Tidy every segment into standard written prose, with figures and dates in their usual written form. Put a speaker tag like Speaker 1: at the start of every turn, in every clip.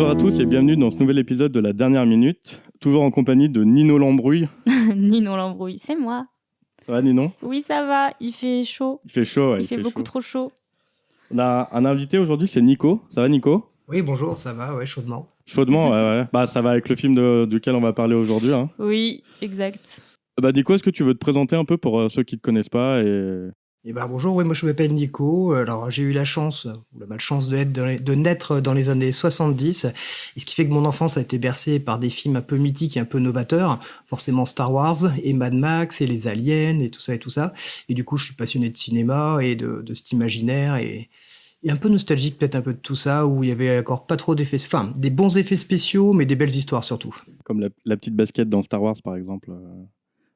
Speaker 1: Bonjour à tous et bienvenue dans ce nouvel épisode de la dernière minute, toujours en compagnie de Nino Lambrouille.
Speaker 2: Nino Lambrouille, c'est moi.
Speaker 1: Ça va Nino ?
Speaker 2: Oui, ça va, il fait chaud.
Speaker 1: Il fait chaud, ouais.
Speaker 2: Il fait beaucoup trop chaud.
Speaker 1: On a un invité aujourd'hui, c'est Nico. Ça va Nico ?
Speaker 3: Oui, bonjour, ça va, ouais, chaudement.
Speaker 1: Chaudement, ouais. Bah, ça va avec le film duquel on va parler aujourd'hui. Hein.
Speaker 2: Oui, exact.
Speaker 1: Bah, Nico, est-ce que tu veux te présenter un peu pour ceux qui ne te connaissent pas
Speaker 3: Bonjour, moi je m'appelle Nico. Alors j'ai eu la chance, ou la malchance de naître dans les années 70, et ce qui fait que mon enfance a été bercée par des films un peu mythiques et un peu novateurs, forcément Star Wars et Mad Max et les aliens et tout ça et tout ça. Et du coup je suis passionné de cinéma et de cet imaginaire et un peu nostalgique peut-être un peu de tout ça, où il y avait encore pas trop d'effets, enfin des bons effets spéciaux mais des belles histoires surtout.
Speaker 1: Comme la petite basket dans Star Wars par exemple.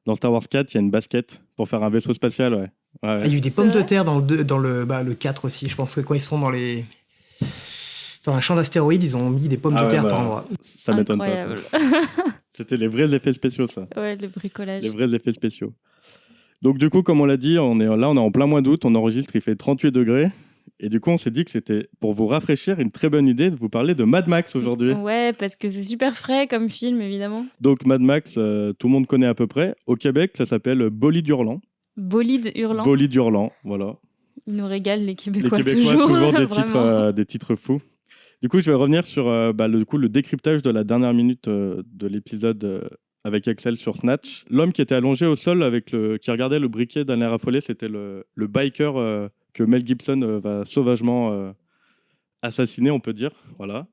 Speaker 1: Dans Star Wars 4, il y a une basket pour faire un vaisseau spatial, ouais.
Speaker 3: Il y a eu des pommes de terre dans le 4 aussi. Je pense que quand ils sont dans un champ d'astéroïdes, ils ont mis des pommes de terre par endroit.
Speaker 1: Ça m'étonne pas. Ça. C'était les vrais effets spéciaux, ça.
Speaker 2: Ouais, le bricolage.
Speaker 1: Les vrais effets spéciaux. Donc du coup, comme on l'a dit, on est en plein mois d'août, on enregistre, il fait 38 degrés. Et du coup, on s'est dit que c'était, pour vous rafraîchir, une très bonne idée de vous parler de Mad Max aujourd'hui.
Speaker 2: Ouais, parce que c'est super frais comme film, évidemment.
Speaker 1: Donc Mad Max, tout le monde connaît à peu près. Au Québec, ça s'appelle Bolide Hurlant.
Speaker 2: Bolide Hurlant.
Speaker 1: Bolide Hurlant, voilà.
Speaker 2: Ils nous régalent, les Québécois,
Speaker 1: toujours des titres fous. Du coup, je vais revenir sur le décryptage de la dernière minute de l'épisode avec Axel sur Snatch. L'homme qui était allongé au sol qui regardait le briquet d'un air affolé, c'était le biker que Mel Gibson va sauvagement assassiner, on peut dire. Voilà.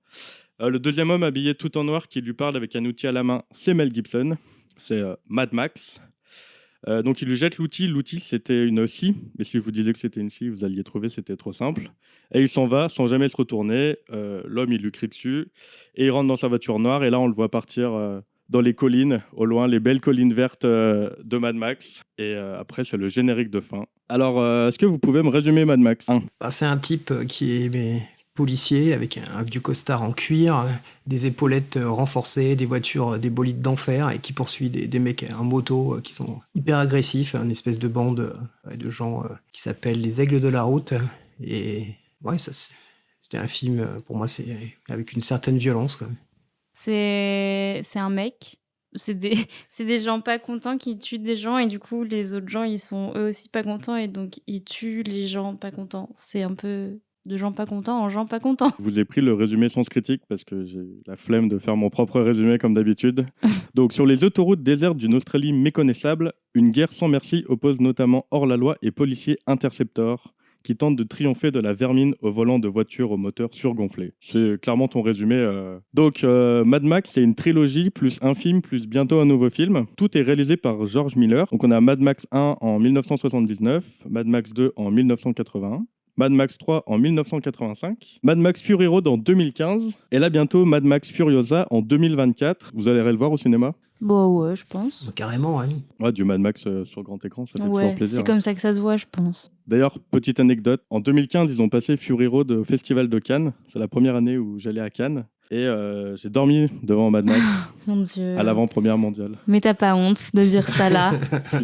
Speaker 1: Le deuxième homme habillé tout en noir qui lui parle avec un outil à la main, c'est Mel Gibson. C'est Mad Max. Donc il lui jette l'outil. L'outil, c'était une scie. Mais si je vous disais que c'était une scie, vous alliez trouver, c'était trop simple. Et il s'en va sans jamais se retourner. L'homme, il lui crie dessus. Et il rentre dans sa voiture noire. Et là, on le voit partir dans les collines, au loin, les belles collines vertes de Mad Max. Et après, c'est le générique de fin. Alors, est-ce que vous pouvez me résumer Mad Max 1 ?
Speaker 3: C'est un type qui est policier avec un vieux costard en cuir, des épaulettes renforcées, des voitures, des bolides d'enfer, et qui poursuit des mecs en moto qui sont hyper agressifs, une espèce de bande de gens qui s'appellent les Aigles de la Route. Et ouais, c'était un film, pour moi, c'est avec une certaine violence, quoi.
Speaker 2: C'est un mec. C'est des gens pas contents qui tuent des gens, et du coup, les autres gens, ils sont eux aussi pas contents, et donc ils tuent les gens pas contents. C'est un peu de gens pas contents en gens pas contents.
Speaker 1: Je vous ai pris le résumé Sens Critique parce que j'ai la flemme de faire mon propre résumé comme d'habitude. Donc, sur les autoroutes désertes d'une Australie méconnaissable, une guerre sans merci oppose notamment hors-la-loi et policiers interceptors qui tentent de triompher de la vermine au volant de voitures au moteur surgonflé. C'est clairement ton résumé. Donc, Mad Max, c'est une trilogie, plus un film, plus bientôt un nouveau film. Tout est réalisé par George Miller. Donc, on a Mad Max 1 en 1979, Mad Max 2 en 1981, Mad Max 3 en 1985, Mad Max Fury Road en 2015, et là bientôt Mad Max Furiosa en 2024. Vous allez le voir au cinéma ?
Speaker 2: Bon, ouais, je pense.
Speaker 3: Carrément, hein.
Speaker 1: Ouais, du Mad Max sur grand écran, ça fait toujours plaisir.
Speaker 2: C'est comme ça que ça se voit, je pense.
Speaker 1: D'ailleurs, petite anecdote, en 2015, ils ont passé Fury Road au Festival de Cannes. C'est la première année où j'allais à Cannes. Et j'ai dormi devant Mad Max.
Speaker 2: Mon Dieu.
Speaker 1: À l'avant-première mondiale.
Speaker 2: Mais t'as pas honte de dire ça là.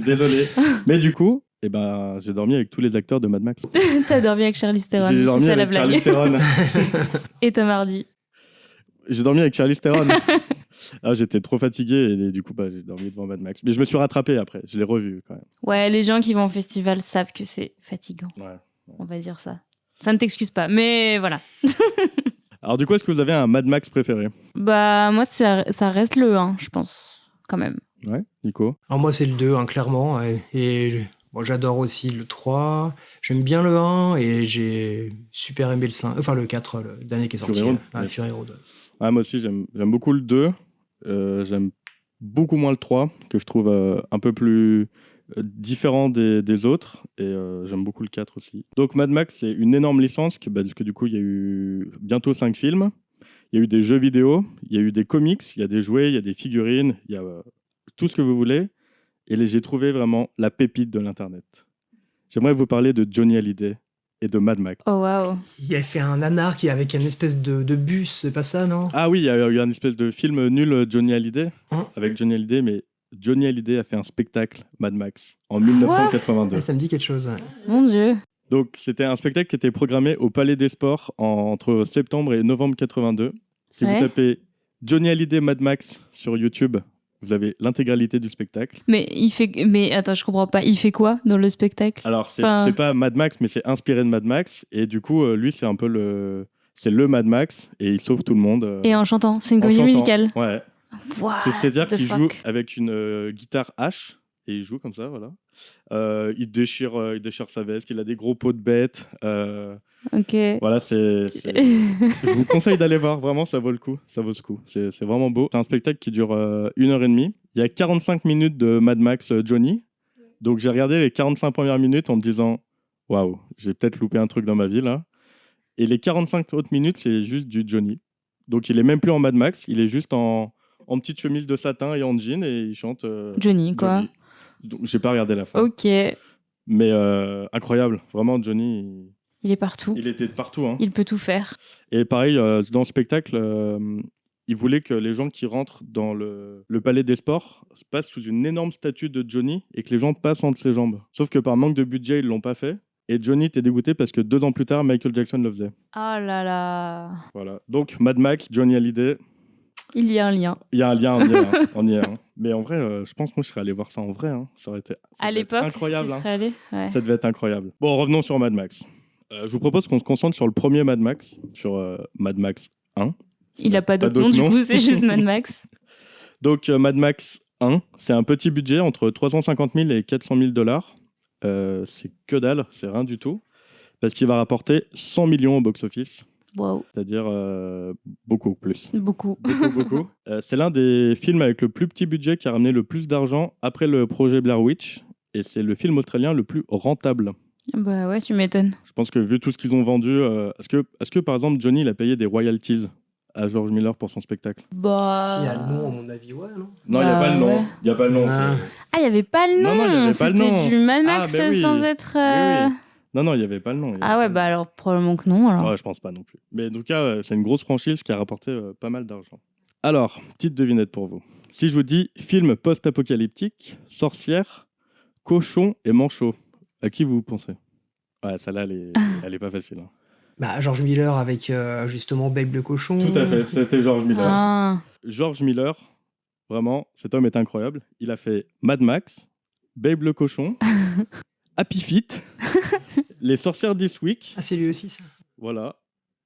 Speaker 1: Désolé. Mais du coup, j'ai dormi avec tous les acteurs de Mad Max.
Speaker 2: T'as dormi avec Charlize Theron.
Speaker 1: J'ai dormi avec Charlize Theron.
Speaker 2: Et Tom Hardy.
Speaker 1: J'ai dormi avec Charlize Theron. J'étais trop fatigué et du coup, j'ai dormi devant Mad Max. Mais je me suis rattrapé après. Je l'ai revu quand même. Ouais,
Speaker 2: les gens qui vont au festival savent que c'est fatigant.
Speaker 1: Ouais.
Speaker 2: On va dire ça. Ça ne t'excuse pas, mais voilà.
Speaker 1: Alors du coup, est-ce que vous avez un Mad Max préféré ?
Speaker 2: Moi, ça reste le 1, je pense, quand même.
Speaker 1: Ouais, Nico ?
Speaker 3: Alors moi, c'est le 2, clairement. Et moi, j'adore aussi le 3. J'aime bien le 1 et j'ai super aimé le 5. Enfin, le 4, le dernier qui est sorti. Fury Road.
Speaker 1: Ouais, moi aussi, j'aime beaucoup le 2. J'aime beaucoup moins le 3, que je trouve un peu plus différent des autres. Et j'aime beaucoup le 4 aussi. Donc Mad Max, c'est une énorme licence, parce que du coup, il y a eu bientôt 5 films. Il y a eu des jeux vidéo, il y a eu des comics, il y a des jouets, il y a des figurines, il y a tout ce que vous voulez. Et j'ai trouvé vraiment la pépite de l'Internet. J'aimerais vous parler de Johnny Hallyday et de Mad Max.
Speaker 2: Oh waouh.
Speaker 3: Il a fait un nanar qui est avec une espèce de bus, c'est pas ça, non ?
Speaker 1: Ah oui, il y a eu un espèce de film nul Johnny Hallyday, avec Johnny Hallyday, mais Johnny Hallyday a fait un spectacle Mad Max en 1982.
Speaker 3: Ça me dit quelque chose. Ouais.
Speaker 2: Mon Dieu.
Speaker 1: Donc c'était un spectacle qui était programmé au Palais des Sports entre septembre et novembre 82. Si
Speaker 2: Ouais.
Speaker 1: vous tapez Johnny Hallyday Mad Max sur YouTube, vous avez l'intégralité du spectacle.
Speaker 2: Mais attends, je comprends pas. Il fait quoi dans le spectacle?
Speaker 1: Alors,
Speaker 2: Enfin-
Speaker 1: c'est pas Mad Max, mais c'est inspiré de Mad Max. Et du coup, lui, c'est un peu c'est le Mad Max et il sauve tout le monde.
Speaker 2: Et en chantant. C'est une
Speaker 1: en
Speaker 2: comédie
Speaker 1: chantant.
Speaker 2: musicale.
Speaker 1: Ouais.
Speaker 2: What
Speaker 1: C'est-à-dire
Speaker 2: the
Speaker 1: qu'il joue
Speaker 2: fuck?
Speaker 1: avec une guitare H et il joue comme ça, voilà. Il déchire sa veste, il a des gros pots de bête.
Speaker 2: Ok.
Speaker 1: Voilà, je vous conseille d'aller voir, vraiment, ça vaut le coup. Ça vaut ce coup. C'est vraiment beau. C'est un spectacle qui dure 1h30. Il y a 45 minutes de Mad Max Johnny. Donc j'ai regardé les 45 premières minutes en me disant waouh, j'ai peut-être loupé un truc dans ma vie là. Et les 45 autres minutes, c'est juste du Johnny. Donc il est même plus en Mad Max, il est juste en petite chemise de satin et en jean et il chante
Speaker 2: Johnny, quoi.
Speaker 1: Johnny. Donc j'ai pas regardé la fin.
Speaker 2: Ok.
Speaker 1: Mais incroyable, vraiment Johnny,
Speaker 2: Il est partout.
Speaker 1: il était de partout. Hein.
Speaker 2: Il peut tout faire.
Speaker 1: Et pareil, dans le spectacle, il voulait que les gens qui rentrent dans le palais des sports se passent sous une énorme statue de Johnny et que les gens passent entre ses jambes. Sauf que par manque de budget, ils l'ont pas fait. Et Johnny était dégoûté parce que 2 ans plus tard, Michael Jackson le faisait.
Speaker 2: Oh là là.
Speaker 1: Voilà. Donc Mad Max, Johnny Hallyday,
Speaker 2: Il y a un lien.
Speaker 1: il y a un lien, on y est. Hein. Mais en vrai, je pense que moi je serais allé voir ça en vrai. Hein. Ça aurait été
Speaker 2: À
Speaker 1: devait être
Speaker 2: l'époque,
Speaker 1: incroyable.
Speaker 2: tu
Speaker 1: Hein.
Speaker 2: serais allé. Ouais.
Speaker 1: Ça devait être incroyable. Bon, revenons sur Mad Max. Je vous propose qu'on se concentre sur le premier Mad Max, sur Mad Max 1.
Speaker 2: Il a pas d'autre nom,
Speaker 1: d'autre
Speaker 2: du
Speaker 1: nom.
Speaker 2: coup, c'est juste Mad Max.
Speaker 1: Donc Mad Max 1, c'est un petit budget entre 350 000 et 400 000 $. C'est que dalle, c'est rien du tout. Parce qu'il va rapporter 100 millions au box-office,
Speaker 2: Waouh.
Speaker 1: c'est-à-dire beaucoup plus.
Speaker 2: Beaucoup.
Speaker 1: Beaucoup. C'est l'un des films avec le plus petit budget qui a ramené le plus d'argent après le projet Blair Witch. Et c'est le film australien le plus rentable.
Speaker 2: Bah ouais, tu m'étonnes.
Speaker 1: Je pense que vu tout ce qu'ils ont vendu, est-ce que par exemple Johnny il a payé des royalties à George Miller pour son spectacle?
Speaker 2: Bah.
Speaker 3: Si, à le nom, à mon avis, ouais, non?
Speaker 1: Non, il n'y a
Speaker 2: Bah,
Speaker 1: pas le nom.
Speaker 2: ouais.
Speaker 1: Il y a pas le nom.
Speaker 3: Ah.
Speaker 2: Ah, il n'y avait pas le nom.
Speaker 1: Non, non, il y avait pas le nom.
Speaker 2: C'était du Mad Max
Speaker 1: Ah, bah oui.
Speaker 2: sans être.
Speaker 1: Oui, oui. Non, il n'y avait pas le nom. Il y avait
Speaker 2: Ah ouais,
Speaker 1: pas le
Speaker 2: bah alors probablement que non. Alors.
Speaker 1: nom. Ouais, je pense pas non plus. Mais en tout cas, c'est une grosse franchise qui a rapporté pas mal d'argent. Alors, petite devinette pour vous. Si je vous dis film post-apocalyptique, sorcière, cochon et manchot, à qui vous pensez? Ouais, celle-là, elle est pas facile. Hein.
Speaker 3: Bah, George Miller avec justement Babe le cochon.
Speaker 1: Tout à fait, c'était George Miller.
Speaker 2: Ah.
Speaker 1: George Miller, vraiment, cet homme est incroyable. Il a fait Mad Max, Babe le cochon, Happy Feet, Les sorcières This Week,
Speaker 3: Ah, c'est lui aussi, ça.
Speaker 1: voilà.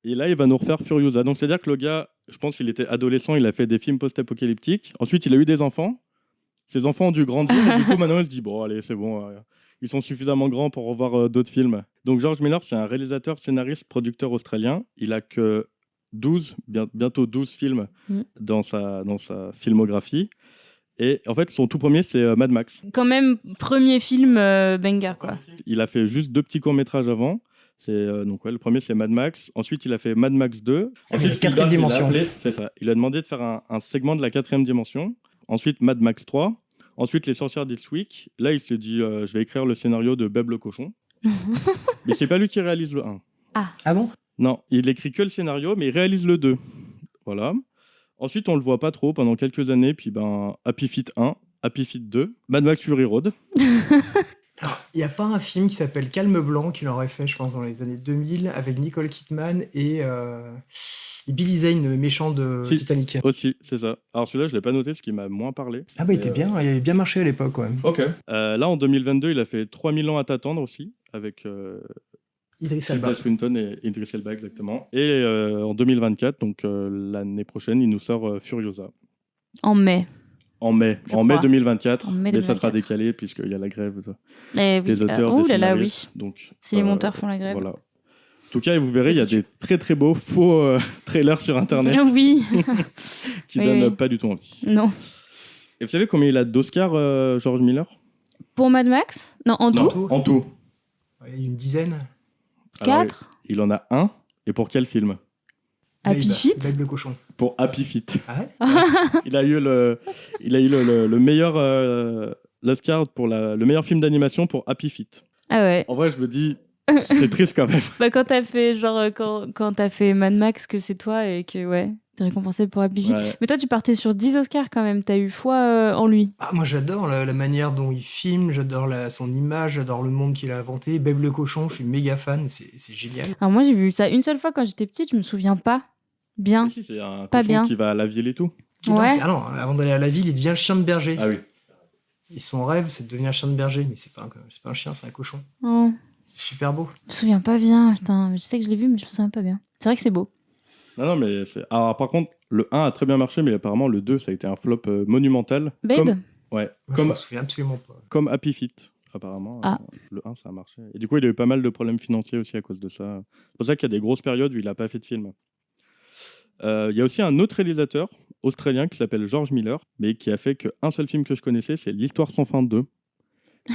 Speaker 1: Et là, il va nous refaire Furiosa. Donc, c'est-à-dire que le gars, je pense qu'il était adolescent, il a fait des films post-apocalyptiques. Ensuite, il a eu des enfants. Ses enfants ont dû grandir. Et du coup, maintenant, il se dit, bon, allez, c'est bon. Ils sont suffisamment grands pour revoir d'autres films. Donc, George Miller, c'est un réalisateur, scénariste, producteur australien. Il a que bientôt 12 films dans sa filmographie. Et en fait, son tout premier, c'est Mad Max.
Speaker 2: Quand même, premier film banger, quoi.
Speaker 1: Il a fait juste 2 petits courts-métrages avant. Donc le premier, c'est Mad Max. Ensuite, il a fait Mad Max 2. Ensuite,
Speaker 3: la quatrième dimension.
Speaker 1: C'est ça. Il a demandé de faire un segment de la 4e dimension. Ensuite, Mad Max 3. Ensuite, Les sorcières This Week. Là, il s'est dit, je vais écrire le scénario de Babe le cochon. Mais c'est pas lui qui réalise le 1.
Speaker 3: Ah bon?
Speaker 1: Non, il écrit que le scénario, mais il réalise le 2. Voilà. Ensuite, on le voit pas trop pendant quelques années. Puis, Happy Feet 1, Happy Feet 2, Mad Max Fury Road.
Speaker 3: Il n'y a pas un film qui s'appelle Calme Blanc qu'il aurait fait, je pense, dans les années 2000 avec Nicole Kidman et Billy Zane, le méchant de
Speaker 1: Si.
Speaker 3: Titanic.
Speaker 1: Aussi, c'est ça. Alors celui-là, je l'ai pas noté, ce qui m'a moins parlé.
Speaker 3: Ah bah il était bien, il avait bien marché à l'époque, ouais.
Speaker 1: Ok. Là, en 2022, il a fait 3000 ans à t'attendre aussi, avec
Speaker 3: Idris Elba.
Speaker 1: Tilda Swinton et Idris Elba, exactement. Et en 2024, donc l'année prochaine, il nous sort Furiosa.
Speaker 2: En mai.
Speaker 1: En mai,
Speaker 2: Je
Speaker 1: en mai
Speaker 2: crois.
Speaker 1: 2024,
Speaker 2: En mai
Speaker 1: mais ça sera
Speaker 2: 2024.
Speaker 1: décalé puisqu'il y a la grève
Speaker 2: Eh oui.
Speaker 1: des auteurs,
Speaker 2: Oh
Speaker 1: des
Speaker 2: là là,
Speaker 1: scénaristes.
Speaker 2: oui.
Speaker 1: Donc,
Speaker 2: Si les monteurs font la grève.
Speaker 1: Voilà. En tout cas, vous verrez, il y a des très très beaux faux trailers sur Internet
Speaker 2: Ah oui.
Speaker 1: qui
Speaker 2: Oui,
Speaker 1: donnent
Speaker 2: oui.
Speaker 1: pas du tout envie.
Speaker 2: Non.
Speaker 1: Et vous savez combien il a d'Oscars, George Miller?
Speaker 2: Pour Mad Max? Non, en
Speaker 1: Non,
Speaker 2: tout?
Speaker 1: en tout.
Speaker 3: Ouais, une dizaine.
Speaker 1: Alors,
Speaker 2: 4?
Speaker 1: il en a un. Et pour quel film?
Speaker 2: Happy
Speaker 3: Babe,
Speaker 2: Feet?
Speaker 3: Babe le cochon.
Speaker 1: Pour Happy Feet.
Speaker 3: Ah ouais?
Speaker 1: Il a eu le meilleur l'Oscar pour le meilleur film d'animation pour Happy Feet.
Speaker 2: Ah ouais.
Speaker 1: En vrai, je me dis, c'est triste quand même.
Speaker 2: Bah quand t'as fait quand t'as fait Mad Max, que c'est toi et que ouais, t'es récompensé pour Happy Feet.
Speaker 1: Ouais.
Speaker 2: Mais toi tu partais sur 10 Oscars quand même, t'as eu foi en lui.
Speaker 3: Ah, moi j'adore la manière dont il filme, j'adore son image, j'adore le monde qu'il a inventé. Babe le cochon, je suis méga fan, c'est génial.
Speaker 2: Alors moi j'ai vu ça une seule fois quand j'étais petite, je me souviens pas Bien.
Speaker 1: Si, c'est un
Speaker 2: Pas
Speaker 1: cochon
Speaker 2: bien.
Speaker 1: qui va à la ville et tout.
Speaker 2: Ouais.
Speaker 3: Ah non, avant d'aller à la ville, il devient le chien de berger.
Speaker 1: Ah oui.
Speaker 3: Et son rêve, c'est de devenir chien de berger. Mais c'est pas un chien, c'est un cochon.
Speaker 2: Oh,
Speaker 3: C'est super beau.
Speaker 2: je me souviens pas bien. Putain, je sais que je l'ai vu, mais je me souviens pas bien. C'est vrai que c'est beau.
Speaker 1: Non, mais c'est... Alors, par contre, le 1 a très bien marché, mais apparemment, le 2, ça a été un flop monumental.
Speaker 2: Babe
Speaker 1: Ouais,
Speaker 3: Moi, je
Speaker 1: comme,
Speaker 3: m'en souviens absolument pas.
Speaker 1: comme Happy Feet, apparemment.
Speaker 2: Ah.
Speaker 1: Le 1, ça a marché. Et du coup, il a eu pas mal de problèmes financiers aussi à cause de ça. C'est pour ça qu'il y a des grosses périodes où il n'a pas fait de film. Il y a aussi un autre réalisateur australien qui s'appelle George Miller, mais qui a fait qu'un seul film que je connaissais, c'est L'Histoire sans fin 2.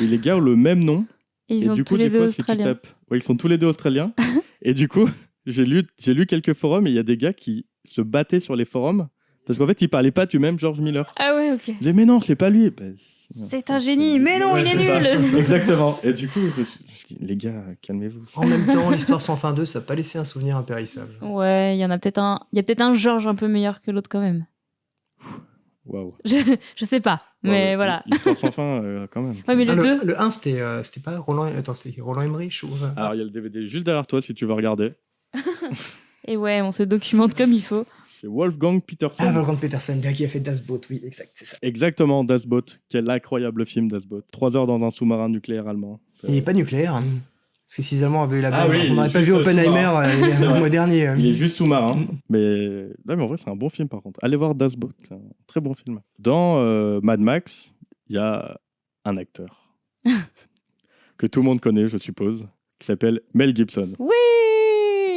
Speaker 1: Et les gars ont le même nom.
Speaker 2: Et ils
Speaker 1: et
Speaker 2: ont
Speaker 1: du
Speaker 2: tous
Speaker 1: coup,
Speaker 2: les
Speaker 1: des
Speaker 2: deux
Speaker 1: fois, si tu
Speaker 2: australiens.
Speaker 1: tapes... Ouais, ils sont tous les deux australiens. Et du coup, j'ai lu quelques forums et il y a des gars qui se battaient sur les forums parce qu'en fait, ils parlaient pas du même George Miller.
Speaker 2: Ah ouais, ok.
Speaker 1: Ils disaient, mais non, c'est pas lui. Ben,
Speaker 2: C'est un génie, mais non, il est
Speaker 1: c'est ça.
Speaker 2: nul.
Speaker 1: Exactement. Et du coup, je me suis dit, les gars, calmez-vous.
Speaker 3: En même temps, l'histoire sans fin 2, ça n'a pas laissé un souvenir impérissable.
Speaker 2: Ouais, il y en a peut-être un. Il y a peut-être un George un peu meilleur que l'autre quand même.
Speaker 1: Waouh.
Speaker 2: Je sais pas, mais
Speaker 1: Ouais,
Speaker 2: voilà.
Speaker 1: L'histoire sans fin, quand même.
Speaker 2: Ouais, mais le 2.
Speaker 3: Le 1, c'était pas Roland... Attends, c'était Roland Emmerich ou...
Speaker 1: Alors, il y a le DVD juste derrière toi si tu veux regarder.
Speaker 2: Et ouais, on se documente comme il faut.
Speaker 1: C'est Wolfgang Peterson.
Speaker 3: Ah, Wolfgang Petersen, le gars qui a fait Das Boot, oui, exact, c'est ça.
Speaker 1: Exactement, Das Boot. Quel incroyable film, Das Boot. 3 heures dans un sous-marin nucléaire allemand.
Speaker 3: Il n'est pas nucléaire. Hein. Parce que si les Allemands avaient eu la
Speaker 1: Ah
Speaker 3: bombe,
Speaker 1: oui,
Speaker 3: on n'aurait pas
Speaker 1: juste
Speaker 3: vu Oppenheimer
Speaker 1: C'est
Speaker 3: le
Speaker 1: vrai.
Speaker 3: mois dernier.
Speaker 1: Il est juste sous-marin. Mais... Là, mais en vrai, c'est un bon film par contre. Allez voir Das Boot. C'est un très bon film. Dans Mad Max, il y a un acteur que tout le monde connaît, je suppose, qui s'appelle Mel Gibson.
Speaker 2: Oui.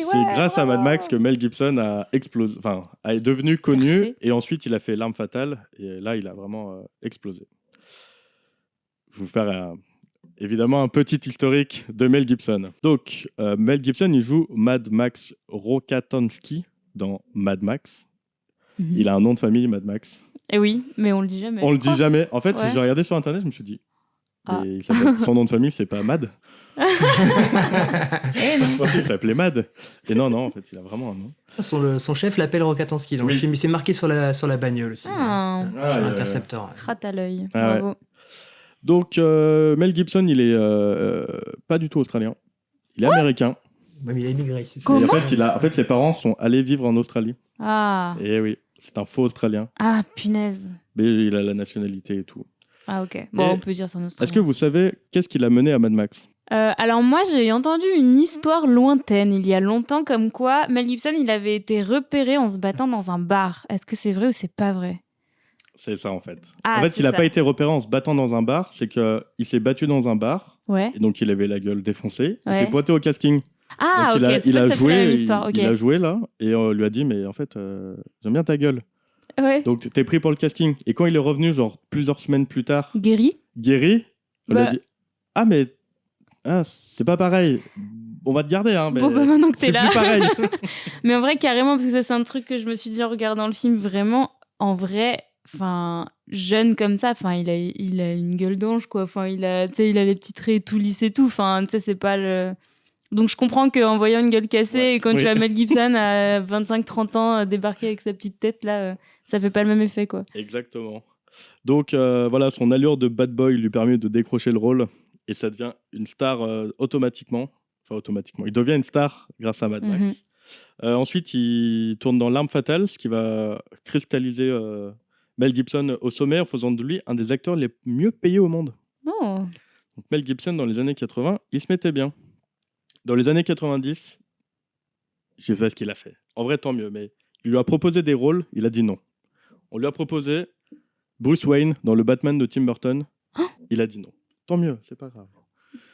Speaker 1: C'est
Speaker 2: ouais,
Speaker 1: grâce à Mad
Speaker 2: bravo.
Speaker 1: Max que Mel Gibson a explosé, enfin, est devenu connu,
Speaker 2: Percé.
Speaker 1: et ensuite il a fait L'Arme Fatale, et là il a vraiment explosé. Je vais vous faire évidemment un petit historique de Mel Gibson. Donc, Mel Gibson, il joue Mad Max Rokatansky dans Mad Max.
Speaker 2: Mhm.
Speaker 1: Il a un nom de famille, Mad Max.
Speaker 2: Et oui, mais on le dit jamais.
Speaker 1: On
Speaker 2: je
Speaker 1: le dit
Speaker 2: crois.
Speaker 1: jamais. En fait,
Speaker 2: Ouais.
Speaker 1: j'ai regardé sur internet, je me suis dit,
Speaker 2: Ah.
Speaker 1: mais son nom de famille, c'est pas Mad.
Speaker 2: Eh non.
Speaker 1: Je pensais qu'il s'appelait Mad. Et non, en fait, il a vraiment un nom.
Speaker 3: Son chef l'appelle Rokatansky dans le
Speaker 1: Oui.
Speaker 3: film. Il s'est marqué sur la bagnole aussi.
Speaker 2: Ah,
Speaker 3: Sur l'intercepteur.
Speaker 2: rate à l'œil.
Speaker 1: Ah ouais.
Speaker 2: Bravo.
Speaker 1: Donc, Mel Gibson, il est pas du tout australien. Il est américain.
Speaker 3: Même il a immigré, c'est ça.
Speaker 2: Comment
Speaker 1: Et en fait, ses parents sont allés vivre en Australie.
Speaker 2: Ah.
Speaker 1: Et oui, c'est un faux australien.
Speaker 2: Ah, punaise.
Speaker 1: Mais il a la nationalité et tout.
Speaker 2: Ah, ok. Bon,
Speaker 1: Et
Speaker 2: on peut dire c'est un Australien.
Speaker 1: Est-ce que vous savez qu'est-ce qui l'a mené à Mad Max?
Speaker 2: Alors moi, j'ai entendu une histoire lointaine il y a longtemps comme quoi Mel Gibson, il avait été repéré en se battant dans un bar. Est-ce que c'est vrai ou c'est pas vrai?
Speaker 1: C'est ça, en fait.
Speaker 2: Ah,
Speaker 1: En fait,
Speaker 2: c'est
Speaker 1: il n'a
Speaker 2: ça.
Speaker 1: pas été repéré en se battant dans un bar. C'est qu'il s'est battu dans un bar.
Speaker 2: Ouais.
Speaker 1: Et donc, il avait la gueule défoncée. Il
Speaker 2: Ouais.
Speaker 1: s'est pointé au casting.
Speaker 2: Ah,
Speaker 1: Donc,
Speaker 2: ok. C'est pas ça fait la même histoire. Ok.
Speaker 1: il a joué là. Et on lui a dit, mais en fait, j'aime bien ta gueule.
Speaker 2: Ouais.
Speaker 1: Donc, t'es pris pour le casting. Et quand il est revenu, genre plusieurs semaines plus tard,
Speaker 2: Guéri.
Speaker 1: guéri, on lui
Speaker 2: Bah.
Speaker 1: a dit, ah, mais c'est pas pareil. On va te garder, hein. Mais
Speaker 2: Bon, bah maintenant que
Speaker 1: c'est
Speaker 2: t'es là.
Speaker 1: plus pareil.
Speaker 2: Mais en vrai, carrément, parce que ça, c'est un truc que je me suis dit en regardant le film. Vraiment, en vrai, enfin, jeune comme ça, enfin, il a une gueule d'ange, quoi. Enfin, il a les petits traits tout lisses et tout. Enfin, tu sais, c'est pas le. Donc, je comprends qu'en voyant une gueule cassée
Speaker 1: Ouais.
Speaker 2: et quand
Speaker 1: Oui.
Speaker 2: tu as Mel Gibson à 25-30 ans débarquer avec sa petite tête, là, ça fait pas le même effet, quoi.
Speaker 1: Exactement. Donc voilà, son allure de bad boy lui permet de décrocher le rôle et ça devient une star automatiquement. Enfin, automatiquement. Il devient une star grâce à Mad Max.
Speaker 2: Mhm.
Speaker 1: Ensuite, il tourne dans L'Arme Fatale, ce qui va cristalliser Mel Gibson au sommet en faisant de lui un des acteurs les mieux payés au monde.
Speaker 2: Oh.
Speaker 1: Donc, Mel Gibson, dans les années 80, il se mettait bien. Dans les années 90, je sais pas ce qu'il a fait. En vrai, tant mieux, mais il lui a proposé des rôles, il a dit non. On lui a proposé Bruce Wayne dans le Batman de Tim Burton, il a dit non. Tant mieux, c'est pas grave.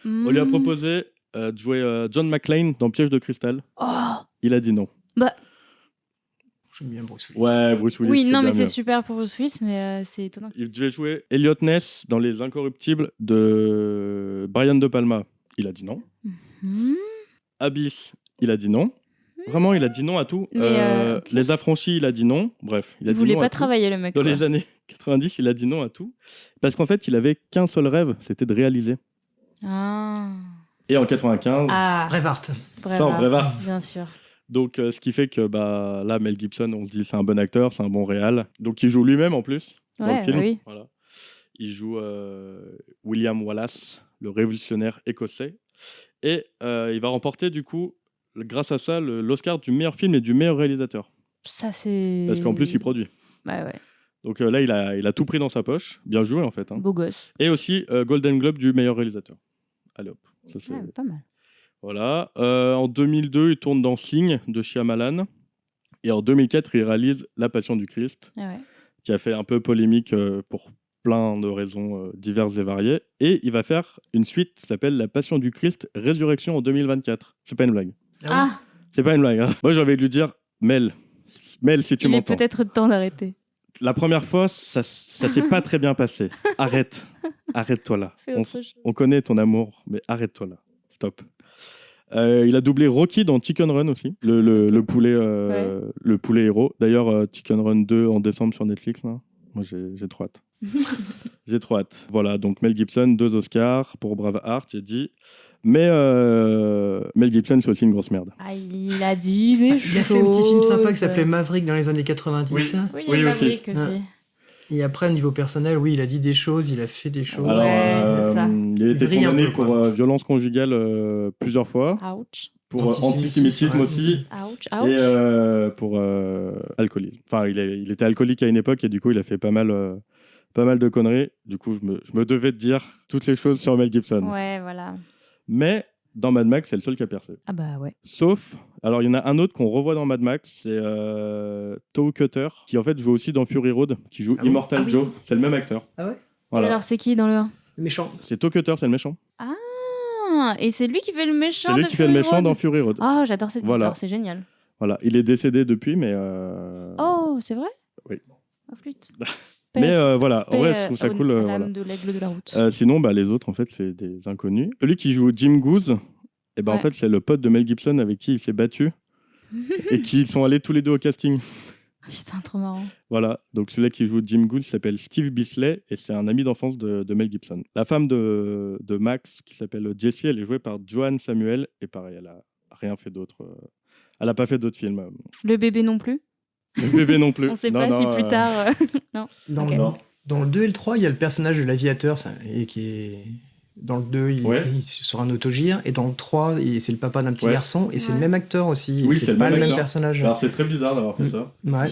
Speaker 1: On lui a
Speaker 2: Mm.
Speaker 1: proposé de jouer John McClane dans Piège de cristal,
Speaker 2: Oh.
Speaker 1: il a dit non.
Speaker 2: Bah,
Speaker 3: J'aime bien Bruce Willis.
Speaker 1: Ouais, Bruce Willis.
Speaker 2: oui, non, mais
Speaker 1: bien
Speaker 2: c'est
Speaker 1: mieux.
Speaker 2: super pour Bruce Willis, mais c'est étonnant.
Speaker 1: Il devait jouer Elliot Ness dans Les Incorruptibles de Brian De Palma, il a dit non.
Speaker 2: Hmm.
Speaker 1: Abyss, il a dit non. Vraiment, il a dit non à tout.
Speaker 2: Mais, ok.
Speaker 1: Les Affranchis, il a dit non. Bref, il a
Speaker 2: Il
Speaker 1: dit
Speaker 2: voulait
Speaker 1: non
Speaker 2: pas
Speaker 1: à tout.
Speaker 2: travailler, le mec.
Speaker 1: Dans
Speaker 2: quoi.
Speaker 1: les années 90, il a dit non à tout. Parce qu'en fait, il avait qu'un seul rêve, c'était de réaliser.
Speaker 2: Ah.
Speaker 1: Et en 95,
Speaker 2: Ah.
Speaker 3: Braveheart.
Speaker 1: Braveheart.
Speaker 2: Bien sûr.
Speaker 1: donc ce qui fait que là, Mel Gibson, on se dit c'est un bon acteur, c'est un bon réal. Donc il joue lui-même en plus dans
Speaker 2: Ouais,
Speaker 1: le film.
Speaker 2: oui.
Speaker 1: Voilà. Il joue William Wallace, le révolutionnaire écossais. Et il va remporter du coup, grâce à ça, l'Oscar du meilleur film et du meilleur réalisateur.
Speaker 2: Ça, c'est...
Speaker 1: Parce qu'en plus, il produit.
Speaker 2: Ouais.
Speaker 1: Donc là, il a tout pris dans sa poche. Bien joué, en fait. Hein.
Speaker 2: Beau gosse.
Speaker 1: Et aussi Golden Globe du meilleur réalisateur. Allez hop. Ça, c'est...
Speaker 2: Ouais, pas mal.
Speaker 1: Voilà. En 2002, il tourne dans Signe de Shyamalan. Et en 2004, il réalise La Passion du Christ, qui a fait un peu polémique pour plein de raisons diverses et variées. Et il va faire une suite qui s'appelle La Passion du Christ Résurrection en 2024. C'est pas une blague.
Speaker 2: Ah,
Speaker 1: C'est pas une blague. Hein. Moi, j'ai envie de lui dire, Mel, si tu
Speaker 2: il est
Speaker 1: m'entends.
Speaker 2: peut-être temps d'arrêter.
Speaker 1: La première fois, ça s'est pas très bien passé. Arrête-toi là.
Speaker 2: Fais autre chose.
Speaker 1: On connaît ton amour, mais arrête-toi là. Stop. Il a doublé Rocky dans Chicken Run aussi, le poulet héros. D'ailleurs, Chicken Run 2 en décembre sur Netflix. Là. Moi, j'ai trop hâte. J'ai trop hâte. Voilà, donc Mel Gibson, 2 Oscars pour Braveheart, j'ai dit. Mais Mel Gibson, c'est aussi une grosse merde.
Speaker 2: Ah, il a dit des choses.
Speaker 3: Il a fait un petit film sympa qui s'appelait Maverick dans les années 90.
Speaker 2: Oui, il y a Maverick aussi.
Speaker 3: Et après, au niveau personnel, oui, il a dit des choses, il a fait des choses.
Speaker 1: Alors,
Speaker 2: c'est ça.
Speaker 1: Il a été condamné pour violence conjugale plusieurs fois.
Speaker 2: Ouch.
Speaker 1: Pour antisémitisme aussi.
Speaker 2: Ouch.
Speaker 1: Et pour alcoolisme. Enfin, il était alcoolique à une époque et du coup, il a fait pas mal de conneries. Du coup, je me devais de dire toutes les choses sur Mel Gibson.
Speaker 2: Ouais, voilà.
Speaker 1: Mais dans Mad Max, c'est le seul qui a percé.
Speaker 2: Ah bah ouais.
Speaker 1: Sauf, alors il y en a un autre qu'on revoit dans Mad Max, c'est Toe Cutter, qui en fait joue aussi dans Fury Road, qui joue Immortal Joe. C'est le même acteur.
Speaker 3: Ah ouais.
Speaker 1: Voilà.
Speaker 2: Et alors, c'est qui dans le 1
Speaker 3: Le méchant.
Speaker 1: C'est Toe Cutter, c'est le méchant.
Speaker 2: Ah, et c'est lui qui fait le méchant
Speaker 1: C'est lui qui fait le méchant dans Fury Road.
Speaker 2: Ah, j'adore cette histoire, c'est génial.
Speaker 1: Voilà, il est décédé depuis, mais...
Speaker 2: Oh, c'est vrai?
Speaker 1: Oui.
Speaker 2: Oh, flûte.
Speaker 1: Mais voilà, en vrai, je trouve ça cool. Voilà.
Speaker 2: De l'aigle de la route.
Speaker 1: Sinon, les autres, en fait, c'est des inconnus. Celui qui joue Jim Goose, en fait, c'est le pote de Mel Gibson avec qui il s'est battu et qui sont allés tous les deux au casting.
Speaker 2: Putain, trop marrant.
Speaker 1: Voilà, donc celui-là qui joue Jim Goose s'appelle Steve Bisley et c'est un ami d'enfance de Mel Gibson. La femme de Max, qui s'appelle Jessie, elle est jouée par Joanne Samuel et pareil, elle a rien fait d'autre. Elle a pas fait d'autres films.
Speaker 2: Le bébé non plus?
Speaker 1: Le bébé non plus.
Speaker 2: On sait pas si plus tard... Non.
Speaker 3: Dans le 2 et le 3, il y a le personnage de l'aviateur qui est... Dans le 2, il est sur un autogire. Et dans le 3, c'est le papa d'un petit garçon. Et c'est le même acteur aussi.
Speaker 1: Oui,
Speaker 3: c'est pas le même personnage.
Speaker 1: Alors, c'est très bizarre d'avoir fait ça.
Speaker 3: Ouais.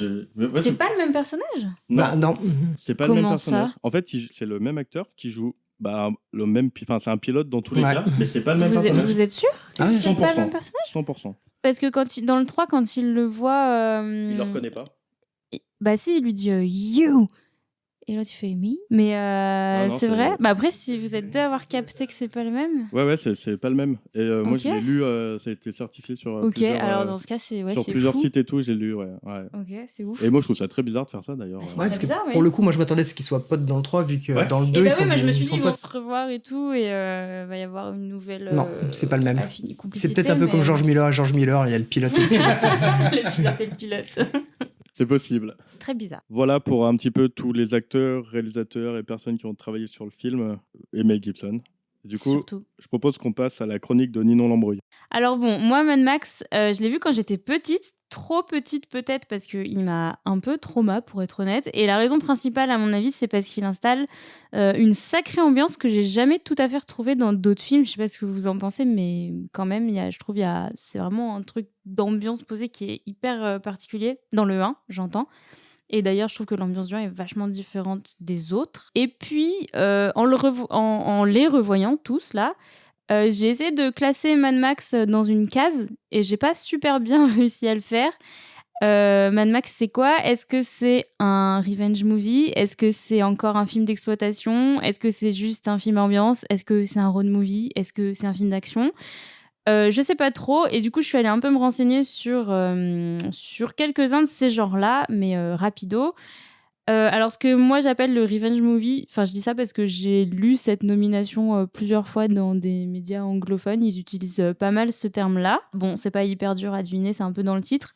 Speaker 2: C'est pas le même personnage?
Speaker 3: Non.
Speaker 1: C'est pas le même personnage. En fait, c'est le même acteur qui joue le même... Enfin, c'est un pilote dans tous les cas, mais c'est pas le même personnage.
Speaker 2: Vous êtes sûr que c'est pas le même personnage?
Speaker 1: 100%.
Speaker 2: Parce que dans le 3, quand il le voit...
Speaker 1: Il le reconnaît pas.
Speaker 2: Bah si, il lui dit You. Et l'autre il fait Me. Mais non, c'est vrai. Bah après, si vous êtes deux à avoir capté que c'est pas le même.
Speaker 1: Ouais, c'est pas le même. Et moi, je l'ai lu, ça a été certifié sur plusieurs,
Speaker 2: alors dans ce cas, c'est
Speaker 1: sur plusieurs sites et tout, j'ai lu, ouais.
Speaker 2: Ok, c'est ouf.
Speaker 1: Et moi, je trouve ça très bizarre de faire ça, d'ailleurs.
Speaker 3: Ouais, parce que pour le coup, moi, je m'attendais à ce qu'ils soient potes dans le 3, vu que dans le 2, ils sont
Speaker 2: moi, je me suis dit, ils vont se revoir et tout, et va y avoir une nouvelle...
Speaker 3: Non, c'est pas le même.
Speaker 2: C'est
Speaker 3: peut-être un peu comme George Miller, il y a le pilote et le pilote.
Speaker 2: Le pilote et le pilote.
Speaker 1: C'est possible.
Speaker 2: C'est très bizarre.
Speaker 1: Voilà pour un petit peu tous les acteurs, réalisateurs et personnes qui ont travaillé sur le film et Mel Gibson. Du coup, je propose qu'on passe à la chronique de Ninon Lambrouille.
Speaker 2: Alors bon, moi, Mad Max, je l'ai vu quand j'étais petite, trop petite peut-être parce qu'il m'a un peu trauma pour être honnête. Et la raison principale, à mon avis, c'est parce qu'il installe une sacrée ambiance que j'ai jamais tout à fait retrouvée dans d'autres films. Je sais pas ce que vous en pensez, mais quand même, je trouve c'est vraiment un truc d'ambiance posée qui est hyper particulier. Dans le 1, j'entends. Et d'ailleurs, je trouve que l'ambiance du 1 est vachement différente des autres. Et puis, en les revoyant tous, là, j'ai essayé de classer Mad Max dans une case et j'ai pas super bien réussi à le faire. Mad Max, c'est quoi? Est-ce que c'est un revenge movie? Est-ce que c'est encore un film d'exploitation? Est-ce que c'est juste un film ambiance? Est-ce que c'est un road movie? Est-ce que c'est un film d'action? Je sais pas trop et du coup je suis allée un peu me renseigner sur quelques-uns de ces genres-là, mais rapido. Alors ce que moi j'appelle le revenge movie, enfin je dis ça parce que j'ai lu cette nomination plusieurs fois dans des médias anglophones, ils utilisent pas mal ce terme-là. Bon, c'est pas hyper dur à deviner, c'est un peu dans le titre.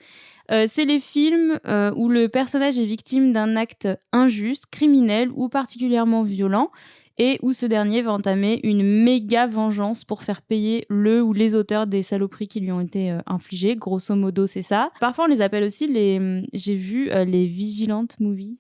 Speaker 2: C'est les films où le personnage est victime d'un acte injuste, criminel ou particulièrement violent et où ce dernier va entamer une méga vengeance pour faire payer le ou les auteurs des saloperies qui lui ont été infligées. Grosso modo, c'est ça. Parfois, on les appelle aussi j'ai vu les Vigilant Movies.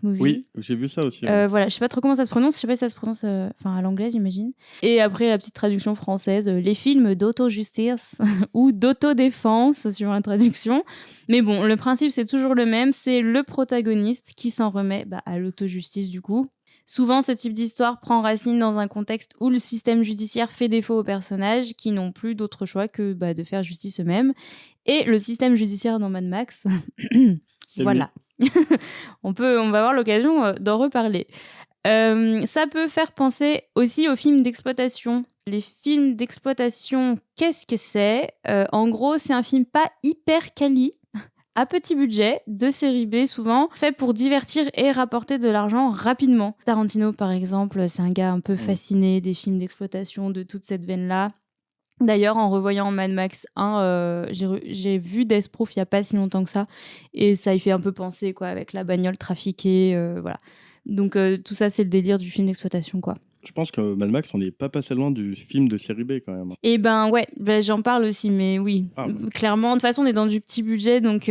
Speaker 1: Oui, j'ai vu ça aussi. Ouais.
Speaker 2: Voilà, je sais pas trop comment ça se prononce. Je sais pas si ça se prononce à l'anglais, j'imagine. Et après, la petite traduction française, les films d'auto-justice ou d'autodéfense, suivant la traduction. Mais bon, le principe, c'est toujours le même. C'est le protagoniste qui s'en remet à l'autojustice, du coup. Souvent, ce type d'histoire prend racine dans un contexte où le système judiciaire fait défaut aux personnages qui n'ont plus d'autre choix que de faire justice eux-mêmes. Et le système judiciaire dans Mad Max, voilà. On va avoir l'occasion d'en reparler. Ça peut faire penser aussi aux films d'exploitation. Les films d'exploitation, qu'est-ce que c'est ? En gros, c'est un film pas hyper quali, à petit budget, de série B souvent, fait pour divertir et rapporter de l'argent rapidement. Tarantino, par exemple, c'est un gars un peu fasciné des films d'exploitation, de toute cette veine-là. D'ailleurs, en revoyant Mad Max 1, j'ai vu Death Proof il n'y a pas si longtemps que ça, et ça y fait un peu penser, quoi, avec la bagnole trafiquée, voilà. Donc tout ça, c'est le délire du film d'exploitation, quoi.
Speaker 1: Je pense que Mad Max, on n'est pas passé loin du film de série B quand même.
Speaker 2: Et ouais, j'en parle aussi, mais oui, clairement, de toute façon, on est dans du petit budget, donc...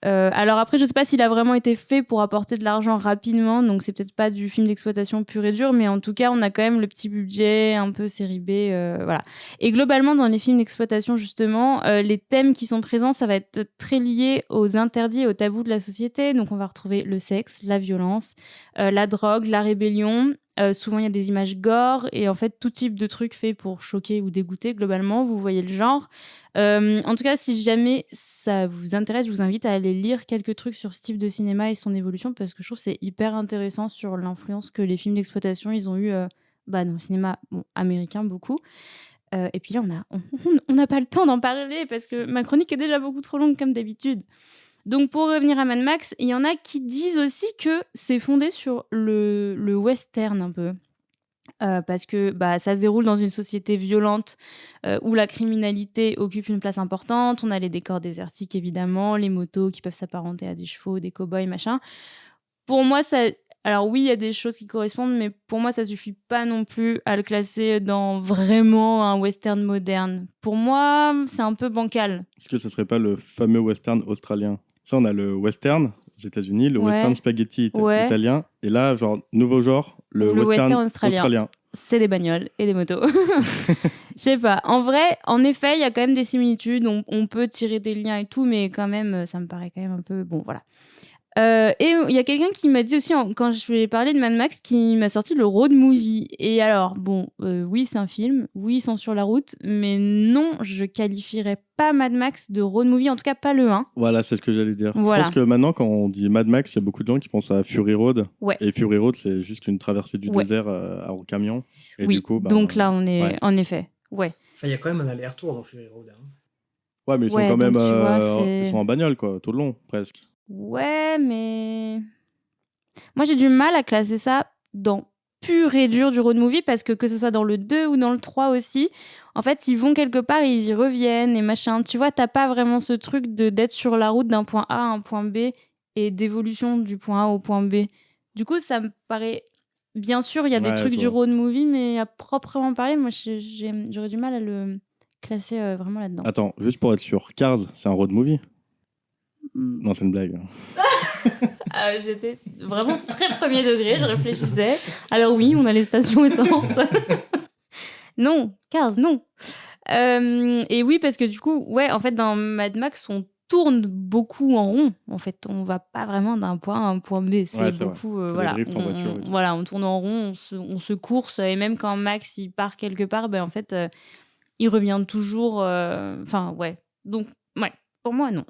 Speaker 2: alors après, je sais pas s'il a vraiment été fait pour apporter de l'argent rapidement, donc c'est peut-être pas du film d'exploitation pur et dur, mais en tout cas, on a quand même le petit budget, un peu série B, voilà. Et globalement, dans les films d'exploitation, justement, les thèmes qui sont présents, ça va être très lié aux interdits et aux tabous de la société. Donc on va retrouver le sexe, la violence, la drogue, la rébellion. Souvent, il y a des images gore et en fait, tout type de trucs faits pour choquer ou dégoûter, globalement, vous voyez le genre. En tout cas, si jamais ça vous intéresse, je vous invite à aller lire quelques trucs sur ce type de cinéma et son évolution, parce que je trouve que c'est hyper intéressant sur l'influence que les films d'exploitation, ils ont eu dans le cinéma américain, beaucoup. Et puis là, on n'a pas le temps d'en parler, parce que ma chronique est déjà beaucoup trop longue, comme d'habitude. Donc, pour revenir à Mad Max, il y en a qui disent aussi que c'est fondé sur le western, un peu. Parce que ça se déroule dans une société violente où la criminalité occupe une place importante. On a les décors désertiques, évidemment, les motos qui peuvent s'apparenter à des chevaux, des cow-boys, machin. Pour moi, ça... Alors oui, il y a des choses qui correspondent, mais pour moi, ça suffit pas non plus à le classer dans vraiment un western moderne. Pour moi, c'est un peu bancal.
Speaker 1: Est-ce que ce serait pas le fameux western australien ? Ça, on a le western aux États-Unis, le western spaghetti italien, et là, genre, nouveau genre, le western australien.
Speaker 2: C'est des bagnoles et des motos. Je sais pas. En vrai, en effet, il y a quand même des similitudes. On peut tirer des liens et tout, mais quand même, ça me paraît quand même un peu... Bon, voilà. Et il y a quelqu'un qui m'a dit aussi, quand je lui ai parlé de Mad Max, qui m'a sorti le road movie. Et alors, oui, c'est un film, oui, ils sont sur la route, mais non, je qualifierais pas Mad Max de road movie, en tout cas pas le 1.
Speaker 1: Voilà, c'est ce que j'allais dire.
Speaker 2: Voilà.
Speaker 1: Je pense que maintenant, quand on dit Mad Max, il y a beaucoup de gens qui pensent à Fury Road.
Speaker 2: Ouais.
Speaker 1: Et Fury Road, c'est juste une traversée du désert en camion. Et
Speaker 2: oui,
Speaker 1: du coup,
Speaker 2: donc là, on est en effet, ouais.
Speaker 3: Enfin, il y a quand même un aller-retour dans Fury Road. Hein.
Speaker 1: Ouais, mais ils sont quand même ils sont en bagnole, quoi, tout le long, presque.
Speaker 2: Ouais, mais... Moi, j'ai du mal à classer ça dans pur et dur du road movie, parce que ce soit dans le 2 ou dans le 3 aussi, en fait, ils vont quelque part et ils y reviennent et machin. Tu vois, t'as pas vraiment ce truc d'être sur la route d'un point A à un point B et d'évolution du point A au point B. Du coup, ça me paraît... Bien sûr, il y a des trucs du road movie, mais à proprement parler, moi, j'aurais du mal à le classer vraiment là-dedans.
Speaker 1: Attends, juste pour être sûr, Cars, c'est un road movie ? Non, c'est une blague.
Speaker 2: J'étais vraiment très premier degré, je réfléchissais. Alors oui, on a les stations essence. Non, Cars, non. Et oui, parce que du coup, ouais, en fait, dans Mad Max, on tourne beaucoup en rond. En fait, on va pas vraiment d'un point A à un point B. C'est beaucoup, voilà.
Speaker 1: Des drifts en voiture.
Speaker 2: Voilà, on tourne en rond, on se course, et même quand Max il part quelque part, en fait, il revient toujours. Enfin, ouais. Donc, ouais, pour moi, non.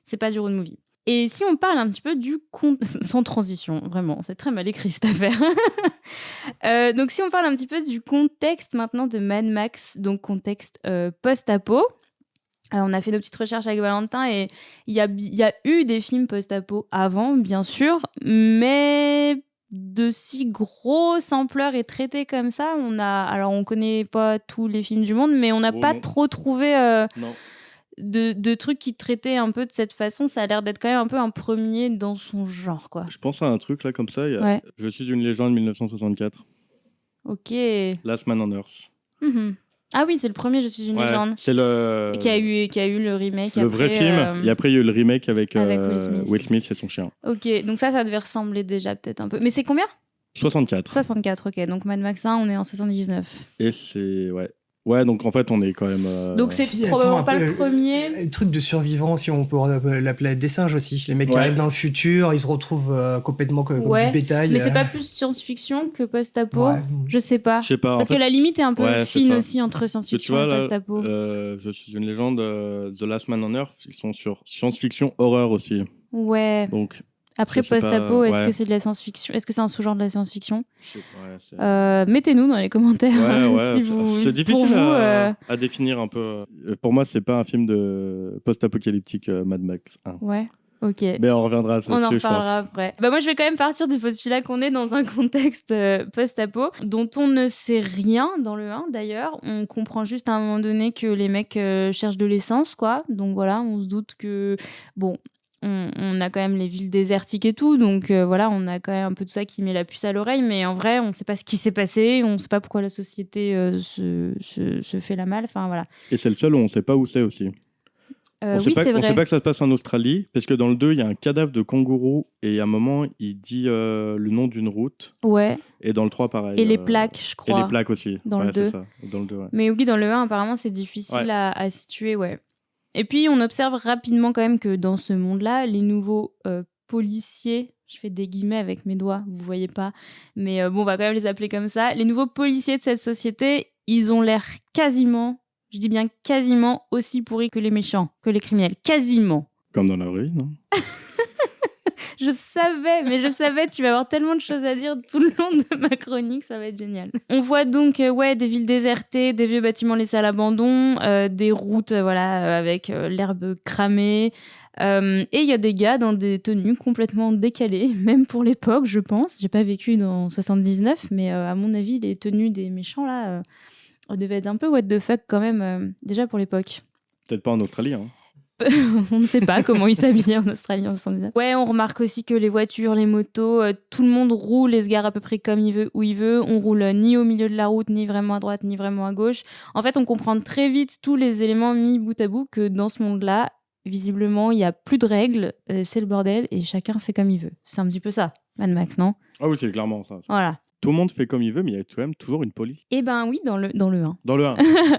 Speaker 2: C'est pas du road movie. Et si on parle un petit peu du sans transition, vraiment, c'est très mal écrit cette affaire. Donc si on parle un petit peu du contexte maintenant de Mad Max, donc contexte post-apo. On a fait nos petites recherches avec Valentin et il y a eu des films post-apo avant, bien sûr, mais de si grosse ampleur et traités comme ça, on connaît pas tous les films du monde, mais on n'a pas trop trouvé... De trucs qui traitaient un peu de cette façon. Ça a l'air d'être quand même un peu un premier dans son genre, quoi.
Speaker 1: Je pense à un truc là comme ça, Je suis une légende 1964.
Speaker 2: Ok.
Speaker 1: Last Man on Earth.
Speaker 2: Ah oui, c'est le premier Je suis une légende.
Speaker 1: C'est le...
Speaker 2: Qui a eu le remake.
Speaker 1: Le vrai film, et après il y a eu le remake avec
Speaker 2: Will
Speaker 1: Smith et son chien.
Speaker 2: Ok, donc ça devait ressembler déjà peut-être un peu. Mais c'est combien ?
Speaker 1: 64.
Speaker 2: 64, ok. Donc Mad Max 1, on est en 79.
Speaker 1: Et c'est... Ouais. Ouais, donc en fait, on est quand même.
Speaker 2: Donc c'est
Speaker 3: Si,
Speaker 2: probablement
Speaker 3: attends,
Speaker 2: pas
Speaker 3: un peu,
Speaker 2: le premier.
Speaker 3: Le truc de survivants, si on peut la planète des singes aussi. Les mecs qui
Speaker 1: Ouais.
Speaker 3: arrivent dans le futur, ils se retrouvent complètement comme du
Speaker 2: Ouais,
Speaker 3: bétail.
Speaker 2: mais c'est pas plus science-fiction que post-apo.
Speaker 3: Ouais.
Speaker 2: Je sais pas.
Speaker 1: Je sais pas.
Speaker 2: Parce
Speaker 1: en fait,
Speaker 2: que la limite est un peu
Speaker 1: ouais, c'est
Speaker 2: fine
Speaker 1: ça.
Speaker 2: aussi entre
Speaker 1: Parce que tu
Speaker 2: science-fiction
Speaker 1: vois,
Speaker 2: et
Speaker 1: là,
Speaker 2: post-apo.
Speaker 1: Je suis une légende, The Last Man on Earth, ils sont sur science-fiction horreur aussi.
Speaker 2: Ouais.
Speaker 1: Donc,
Speaker 2: Après
Speaker 1: je sais
Speaker 2: post-apo,
Speaker 1: pas,
Speaker 2: est-ce
Speaker 1: ouais.
Speaker 2: que c'est de la science-fiction? Est-ce que c'est un sous-genre de la science-fiction?
Speaker 1: Je sais pas,
Speaker 2: Mettez-nous dans les commentaires
Speaker 1: Ouais,
Speaker 2: si vous,
Speaker 1: c'est
Speaker 2: pour
Speaker 1: difficile
Speaker 2: vous.
Speaker 1: à définir un peu. Pour moi, c'est pas un film de post-apocalyptique Mad Max 1.
Speaker 2: Ouais, ok.
Speaker 1: Mais on reviendra
Speaker 2: On en
Speaker 1: là-dessus, je pense.
Speaker 2: reparlera après. Bah moi, je vais quand même partir du postulat qu'on est dans un contexte post-apo dont on ne sait rien dans le 1 d'ailleurs. On comprend juste à un moment donné que les mecs cherchent de l'essence, quoi. Donc voilà, on se doute que bon. On a quand même les villes désertiques et tout, donc voilà, on a quand même un peu tout ça qui met la puce à l'oreille, mais en vrai, on ne sait pas ce qui s'est passé, on ne sait pas pourquoi la société se fait la malle, enfin voilà.
Speaker 1: Et c'est le seul où on sait pas où c'est aussi. On
Speaker 2: Oui, c'est
Speaker 1: sait
Speaker 2: vrai.
Speaker 1: pas que ça se passe en Australie, parce que dans le 2, il y a un cadavre de kangourou, et à un moment, il dit le nom d'une route.
Speaker 2: Ouais.
Speaker 1: Et dans le 3, pareil.
Speaker 2: Et les plaques, je crois.
Speaker 1: Et les plaques aussi.
Speaker 2: Dans le 2.
Speaker 1: C'est ça. Dans le 2, ouais.
Speaker 2: Mais oui, dans le 1, apparemment, c'est difficile à situer, ouais. Et puis, on observe rapidement quand même que dans ce monde-là, les nouveaux policiers, je fais des guillemets avec mes doigts, vous voyez pas, mais bon, on va quand même les appeler comme ça, les nouveaux policiers de cette société, ils ont l'air quasiment, je dis bien quasiment, aussi pourris que les méchants, que les criminels. Quasiment.
Speaker 1: Comme dans la vraie vie, non?
Speaker 2: Je savais, tu vas avoir tellement de choses à dire tout le long de ma chronique, ça va être génial. On voit donc des villes désertées, des vieux bâtiments laissés à l'abandon, des routes avec l'herbe cramée. Et il y a des gars dans des tenues complètement décalées, même pour l'époque, je pense. J'ai pas vécu dans 79, mais à mon avis, les tenues des méchants, là, devaient être un peu what the fuck quand même, déjà pour l'époque.
Speaker 1: Peut-être pas en Australie, hein.
Speaker 2: On ne sait pas comment ils s'habillaient en Australie en 79. Ouais, on remarque aussi que les voitures, les motos, tout le monde roule et se gare à peu près comme il veut, où il veut. On roule ni au milieu de la route, ni vraiment à droite, ni vraiment à gauche. En fait, on comprend très vite tous les éléments mis bout à bout que dans ce monde-là, visiblement, il n'y a plus de règles, c'est le bordel et chacun fait comme il veut. C'est un petit peu ça, Mad Max, non?
Speaker 1: Ah oui, c'est clairement ça.
Speaker 2: Voilà.
Speaker 1: Tout le monde fait comme il veut, mais il y a quand même toujours une police.
Speaker 2: Eh ben oui, dans le 1.
Speaker 1: Dans le 1.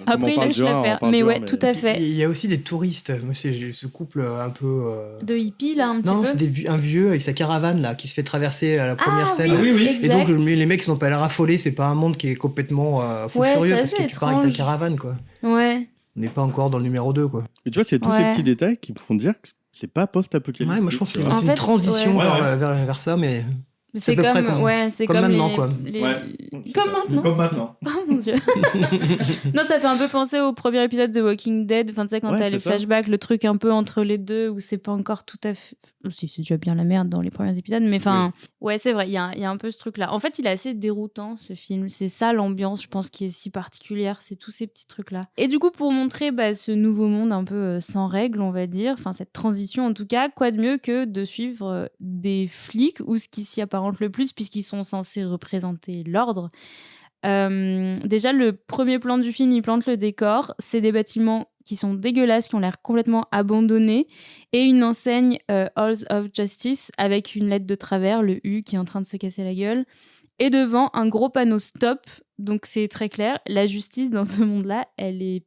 Speaker 2: Après, il lâche l'affaire. Mais ouais, tout à fait.
Speaker 3: Il y a aussi des touristes. Moi, c'est ce couple un peu.
Speaker 2: De hippies, là, un petit peu.
Speaker 3: Non, c'est un vieux avec sa caravane, là, qui se fait traverser à la première scène.
Speaker 2: Oui,
Speaker 3: Et donc,
Speaker 2: exact.
Speaker 3: les mecs, ils n'ont pas l'air affolés. C'est pas un monde qui est complètement fou furieux parce que tu pars avec ta caravane, quoi.
Speaker 2: Ouais.
Speaker 3: On n'est pas encore dans le numéro 2, quoi.
Speaker 1: Mais tu vois, c'est tous ces petits détails qui me font dire que c'est pas post-apocalyptique.
Speaker 3: Ouais, moi, je pense que
Speaker 1: tu
Speaker 3: c'est
Speaker 1: vois.
Speaker 3: une transition
Speaker 2: ouais.
Speaker 3: vers ça, mais.
Speaker 2: C'est
Speaker 3: à peu près
Speaker 2: comme, c'est
Speaker 3: comme
Speaker 2: comme
Speaker 3: maintenant,
Speaker 2: les,
Speaker 3: quoi.
Speaker 2: Comme maintenant.
Speaker 1: Comme maintenant.
Speaker 2: Oh mon dieu. Non, ça fait un peu penser au premier épisode de Walking Dead. Enfin, tu sais, quand t'as les flashbacks, le truc un peu entre les deux où c'est pas encore tout à fait. Si, c'est déjà bien la merde dans les premiers épisodes, mais enfin, ouais, c'est vrai, il y a un peu ce truc-là. En fait, il est assez déroutant ce film. C'est ça l'ambiance, je pense, qui est si particulière. C'est tous ces petits trucs-là. Et du coup, pour montrer ce nouveau monde un peu sans règles, on va dire, enfin, cette transition en tout cas, quoi de mieux que de suivre des flics ou ce qui s'y apparente le plus, puisqu'ils sont censés représenter l'ordre. Déjà, le premier plan du film, il plante le décor. C'est des bâtiments qui sont dégueulasses, qui ont l'air complètement abandonnés, et une enseigne Halls of Justice avec une lettre de travers, le U, qui est en train de se casser la gueule. Et devant, un gros panneau stop. Donc c'est très clair, la justice dans ce monde-là, elle est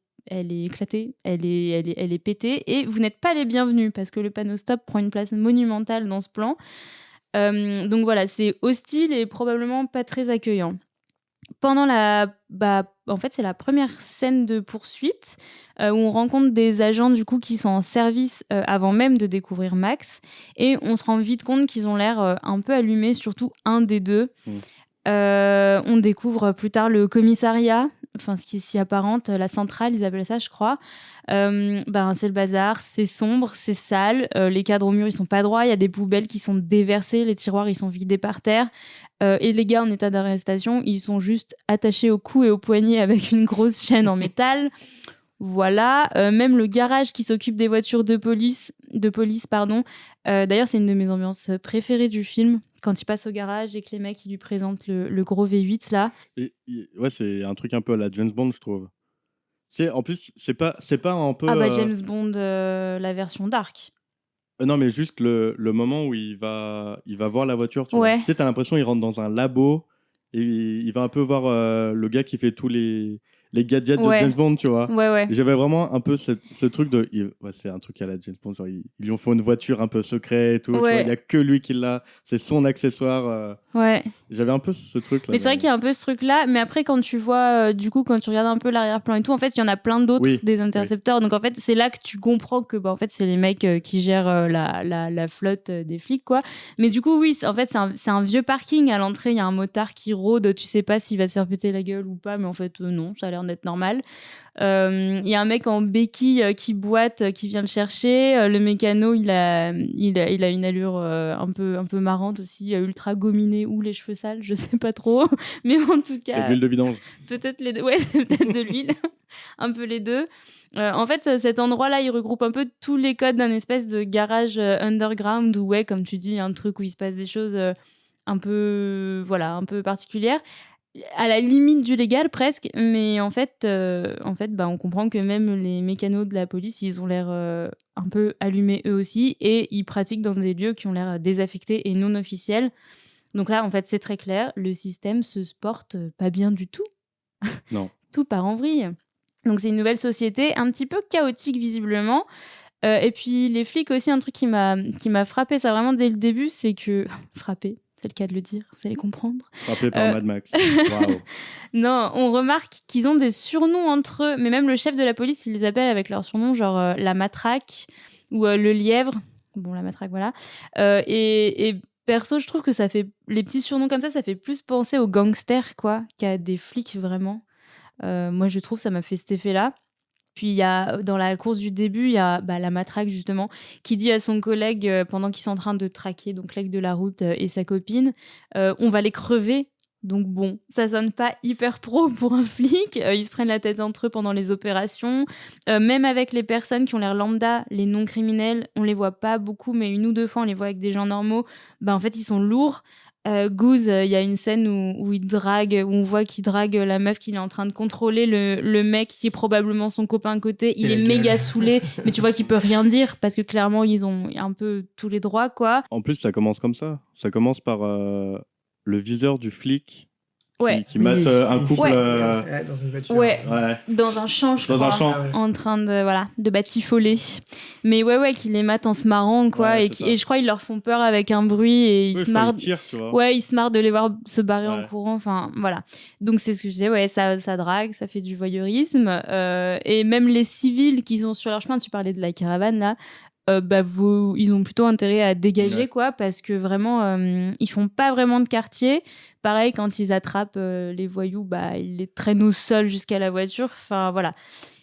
Speaker 2: éclatée, elle est pétée, et vous n'êtes pas les bienvenus, parce que le panneau stop prend une place monumentale dans ce plan. Donc voilà, c'est hostile et probablement pas très accueillant. Pendant en fait, c'est la première scène de poursuite où on rencontre des agents du coup qui sont en service avant même de découvrir Max, et on se rend vite compte qu'ils ont l'air un peu allumés, surtout un des deux. On découvre plus tard le commissariat, enfin ce qui s'y apparente, la centrale, ils appellent ça, je crois. C'est le bazar, c'est sombre, c'est sale, les cadres au mur ils sont pas droits, il y a des poubelles qui sont déversées, les tiroirs ils sont vidés par terre, et les gars en état d'arrestation ils sont juste attachés au cou et au poignet avec une grosse chaîne en métal. Voilà, même le garage qui s'occupe des voitures de police, d'ailleurs c'est une de mes ambiances préférées du film, quand il passe au garage et que les mecs ils lui présentent le gros V8 là.
Speaker 1: Ouais, c'est un truc un peu à la James Bond, je trouve. En plus, c'est pas un peu.
Speaker 2: James Bond, la version dark.
Speaker 1: Non, mais juste le moment où il va voir la voiture. Tu
Speaker 2: Ouais.
Speaker 1: vois. Tu sais, t'as l'impression qu'il rentre dans un labo et il va un peu voir le gars qui fait tous les les gadgets de
Speaker 2: Ouais.
Speaker 1: James Bond, tu vois.
Speaker 2: Ouais.
Speaker 1: J'avais vraiment un peu ce truc de. C'est un truc à la James Bond, genre ils lui ont fait une voiture un peu secret et tout. Tu vois,
Speaker 2: Ouais.
Speaker 1: il n'y a que lui qui l'a. C'est son accessoire.
Speaker 2: Ouais.
Speaker 1: J'avais un peu ce truc-là.
Speaker 2: Mais c'est vrai qu'il y a un peu ce truc-là. Mais après, quand tu vois, du coup, quand tu regardes un peu l'arrière-plan et tout, en fait, il y en a plein d'autres
Speaker 1: Oui,
Speaker 2: des intercepteurs. Donc, en fait, c'est là que tu comprends que, en fait, c'est les mecs qui gèrent la flotte des flics, quoi. Mais du coup, oui, en fait, c'est un vieux parking. À l'entrée, il y a un motard qui rôde. Tu sais pas s'il va se faire péter la gueule ou pas. Mais en fait, non, ça a l'air d'être normal. Il y a un mec en béquille qui boite, qui vient le chercher. Le mécano, il a une allure un peu marrante aussi, ultra gominé ou les cheveux sales, je sais pas trop. Mais en tout
Speaker 1: c'est de
Speaker 2: cas,
Speaker 1: l'huile de vidange.
Speaker 2: peut-être les deux. Ouais, c'est peut-être de l'huile. Un peu les deux. En fait, cet endroit-là, il regroupe un peu tous les codes d'un espèce de garage underground où, ouais, comme tu dis, il y a un truc où il se passe des choses un peu particulières, à la limite du légal presque, mais en fait, on comprend que même les mécanos de la police, ils ont l'air un peu allumés eux aussi, et ils pratiquent dans des lieux qui ont l'air désaffectés et non officiels. Donc là, en fait, c'est très clair, le système se porte pas bien du tout.
Speaker 1: Non.
Speaker 2: Tout part en vrille. Donc c'est une nouvelle société, un petit peu chaotique visiblement. Et puis les flics aussi, un truc qui m'a frappé, ça vraiment dès le début, c'est que... frappé, c'est le cas de le dire, vous allez comprendre.
Speaker 1: Frappé par Mad Max. Waouh.
Speaker 2: Non, on remarque qu'ils ont des surnoms entre eux, mais même le chef de la police, il les appelle avec leur surnom, genre la matraque ou le lièvre. Bon, la matraque, voilà. Et perso, je trouve que ça fait... Les petits surnoms comme ça fait plus penser aux gangsters, quoi, qu'à des flics, vraiment. Moi, je trouve, ça m'a fait cet effet-là. Puis, il y a, dans la course du début, il y a la matraque, justement, qui dit à son collègue, pendant qu'ils sont en train de traquer donc l'aigle de la route et sa copine, on va les crever. Donc bon, ça sonne pas hyper pro pour un flic. Ils se prennent la tête entre eux pendant les opérations. Même avec les personnes qui ont l'air lambda, les non-criminels, on les voit pas beaucoup, mais 1 ou 2 fois, on les voit avec des gens normaux. En fait, ils sont lourds. Goose, il y a une scène où on voit qu'il drague la meuf qu'il est en train de contrôler, le mec qui est probablement son copain à côté. Il est méga saoulé, mais tu vois qu'il peut rien dire parce que clairement, ils ont un peu tous les droits, quoi.
Speaker 1: En plus, ça commence comme ça. Ça commence par le viseur du flic
Speaker 2: Ouais.
Speaker 1: qui mate un couple.
Speaker 2: Ouais.
Speaker 3: Dans une voiture.
Speaker 2: Ouais. Dans un champ, je crois.
Speaker 1: Dans un champ.
Speaker 3: Ah ouais.
Speaker 2: En train de batifoler. Mais ouais, qu'ils les matent en se marrant, quoi.
Speaker 1: Ouais,
Speaker 2: et je crois qu'ils leur font peur avec un bruit et ils se marrent.
Speaker 1: Ils tirent, tu vois.
Speaker 2: Ouais, ils se marrent de les voir se barrer en
Speaker 1: Ouais.
Speaker 2: courant. Enfin, voilà. Donc, c'est ce que je disais. Ouais, ça drague, ça fait du voyeurisme. Et même les civils qui sont sur leur chemin, tu parlais de la caravane, là. Ils ont plutôt intérêt à dégager, quoi, parce que vraiment, ils font pas vraiment de quartier. Pareil, quand ils attrapent les voyous, ils les traînent au sol jusqu'à la voiture. Enfin, voilà.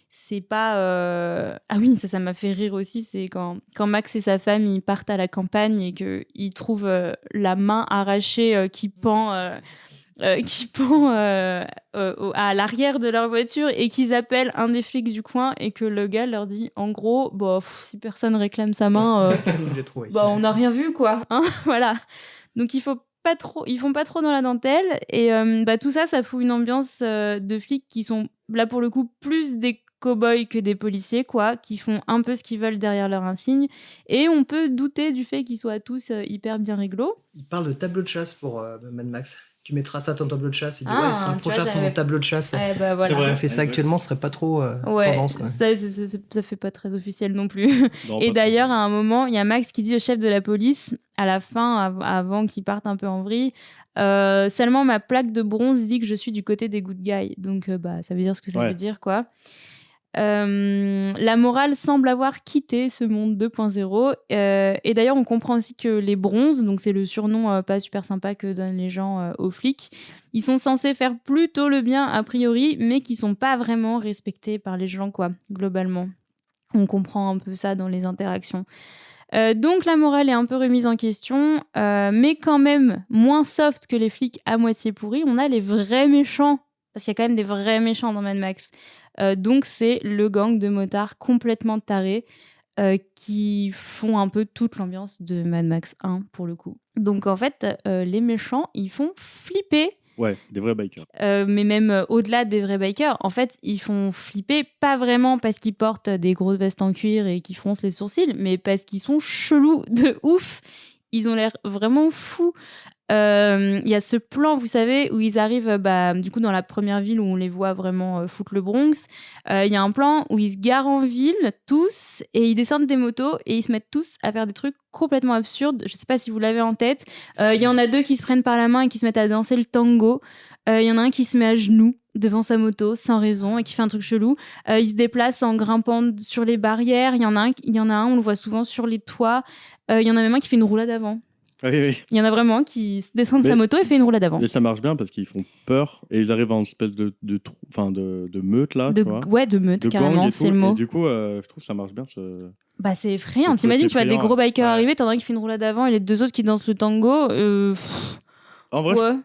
Speaker 2: C'est pas... Ah oui, ça m'a fait rire aussi, c'est quand Max et sa femme, ils partent à la campagne et qu'ils trouvent la main arrachée qui pend... à l'arrière de leur voiture et qu'ils appellent un des flics du coin et que le gars leur dit en gros si personne réclame sa main
Speaker 3: Je l'ai trouvé.
Speaker 2: on n'a rien vu, quoi, hein. Voilà, donc ils font pas trop dans la dentelle et tout ça fout une ambiance de flics qui sont là pour le coup plus des cow-boys que des policiers, quoi, qui font un peu ce qu'ils veulent derrière leur insigne, et on peut douter du fait qu'ils soient tous hyper bien réglo.
Speaker 3: Il parle de tableau de chasse pour Mad Max. Tu mettras ça ton tableau de chasse. Il dit
Speaker 2: Ah,
Speaker 3: ouais, son
Speaker 2: tu vois,
Speaker 3: prochain, son tableau de chasse.
Speaker 2: Ouais,
Speaker 1: C'est
Speaker 2: voilà.
Speaker 1: vrai.
Speaker 3: On fait ça actuellement, ce serait pas trop
Speaker 2: Ouais,
Speaker 3: tendance, quoi.
Speaker 2: ça fait pas très officiel non plus.
Speaker 1: Non,
Speaker 2: Et
Speaker 1: pas
Speaker 2: d'ailleurs, à un moment, il y a Max qui dit au chef de la police, à la fin, avant qu'il parte un peu en vrille, seulement ma plaque de bronze dit que je suis du côté des good guys. Donc, ça veut dire ce que ça
Speaker 1: Ouais.
Speaker 2: veut dire, quoi. La morale semble avoir quitté ce monde 2.0. Et d'ailleurs, on comprend aussi que les bronzes, donc c'est le surnom pas super sympa que donnent les gens aux flics, ils sont censés faire plutôt le bien a priori, mais qui sont pas vraiment respectés par les gens, quoi, globalement. On comprend un peu ça dans les interactions. Donc la morale est un peu remise en question, mais quand même moins soft que les flics à moitié pourris. On a les vrais méchants, parce qu'il y a quand même des vrais méchants dans Mad Max. Donc c'est le gang de motards complètement tarés qui font un peu toute l'ambiance de Mad Max 1 pour le coup. Donc en fait, les méchants, ils font flipper.
Speaker 1: Ouais, des vrais bikers.
Speaker 2: Mais même au-delà des vrais bikers, en fait, ils font flipper pas vraiment parce qu'ils portent des grosses vestes en cuir et qu'ils froncent les sourcils, mais parce qu'ils sont chelous de ouf. Ils ont l'air vraiment fous. Il y a ce plan, vous savez, où ils arrivent du coup dans la première ville où on les voit vraiment foutre le Bronx. Il y a un plan où ils se garent en ville, tous, et ils descendent des motos et ils se mettent tous à faire des trucs complètement absurdes. Je sais pas si vous l'avez en tête. Il y en a deux qui se prennent par la main et qui se mettent à danser le tango. Il y en a un qui se met à genoux devant sa moto sans raison et qui fait un truc chelou. Il se déplace en grimpant sur les barrières. Il y en a un, on le voit souvent sur les toits. Il y en a même un qui fait une roulade avant.
Speaker 1: Oui, oui.
Speaker 2: Il y en a vraiment qui descendent de sa moto et fait une roulade avant.
Speaker 1: Et ça marche bien parce qu'ils font peur et ils arrivent en espèce de meute là, tu vois.
Speaker 2: Ouais, de meute, carrément, c'est le mot.
Speaker 1: Et du coup, je trouve que ça marche bien.
Speaker 2: Bah, c'est effrayant. T'imagines, tu vois des gros bikers arriver, t'en as un qui fait une roulade avant et les deux autres qui dansent le tango.
Speaker 1: En vrai,
Speaker 2: ouais.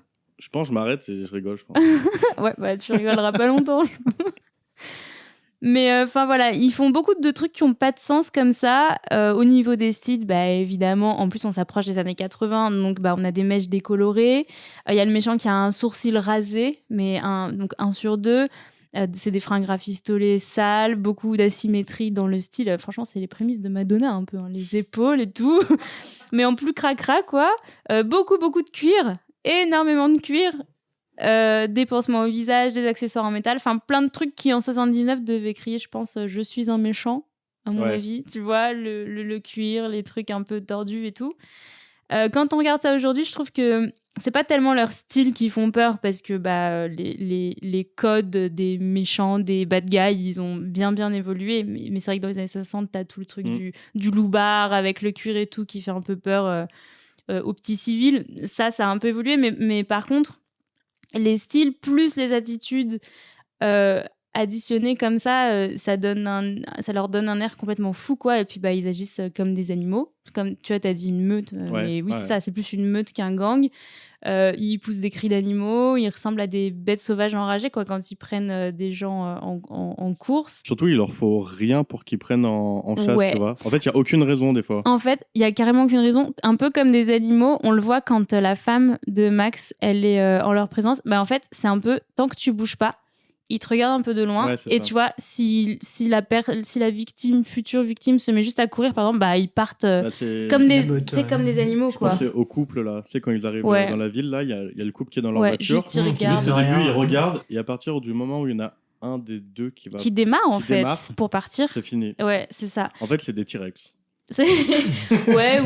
Speaker 1: je pense que je m'arrête et je rigole, je pense.
Speaker 2: Ouais, bah tu rigoleras pas longtemps. Mais enfin voilà, ils font beaucoup de trucs qui n'ont pas de sens comme ça. Au niveau des styles, bah évidemment, en plus on s'approche des années 80, donc bah on a des mèches décolorées. Il y a le méchant qui a un sourcil rasé, mais donc 1 sur 2. C'est des fringues rafistolées sales, beaucoup d'asymétrie dans le style. Franchement, c'est les prémices de Madonna un peu, hein, les épaules et tout. Mais en plus cracra quoi. Beaucoup de cuir, énormément de cuir. Des pansements au visage, des accessoires en métal, enfin plein de trucs qui en 79 devaient crier, je pense, je suis un méchant, à mon avis, tu vois, le cuir, les trucs un peu tordus et tout. Quand on regarde ça aujourd'hui, je trouve que c'est pas tellement leur style qui font peur parce que les codes des méchants, des bad guys, ils ont bien évolué, mais c'est vrai que dans les années 60, t'as tout le truc du loupard avec le cuir et tout qui fait un peu peur aux petits civils. Ça a un peu évolué, mais par contre, les styles plus les attitudes additionnées comme ça, ça leur donne un air complètement fou, quoi. Et puis ils agissent comme des animaux. Comme tu vois, t'as dit une meute, mais oui, c'est ça, c'est plus une meute qu'un gang. Ils poussent des cris d'animaux, ils ressemblent à des bêtes sauvages enragées, quoi, quand ils prennent des gens en course.
Speaker 1: Surtout, il leur faut rien pour qu'ils prennent en chasse, tu vois. En fait, il n'y a aucune raison des fois.
Speaker 2: En fait, il y a carrément aucune raison. Un peu comme des animaux, on le voit quand la femme de Max, elle est en leur présence. En fait, c'est un peu, tant que tu bouges pas, ils te regardent un peu de loin. Et ça. Tu vois, si la future victime se met juste à courir, par exemple, ils partent comme des animaux,
Speaker 1: je
Speaker 2: quoi.
Speaker 1: pense que c'est au couple, là. Tu sais, quand ils arrivent dans la ville, là, il y a le couple qui est dans leur voiture.
Speaker 2: Juste ils regardent.
Speaker 1: Au début, ils regardent. Et à partir du moment où il y en a un des deux qui
Speaker 2: démarre, pour partir.
Speaker 1: C'est fini.
Speaker 2: Ouais, c'est ça.
Speaker 1: En fait, c'est des T-Rex.
Speaker 2: Ouais,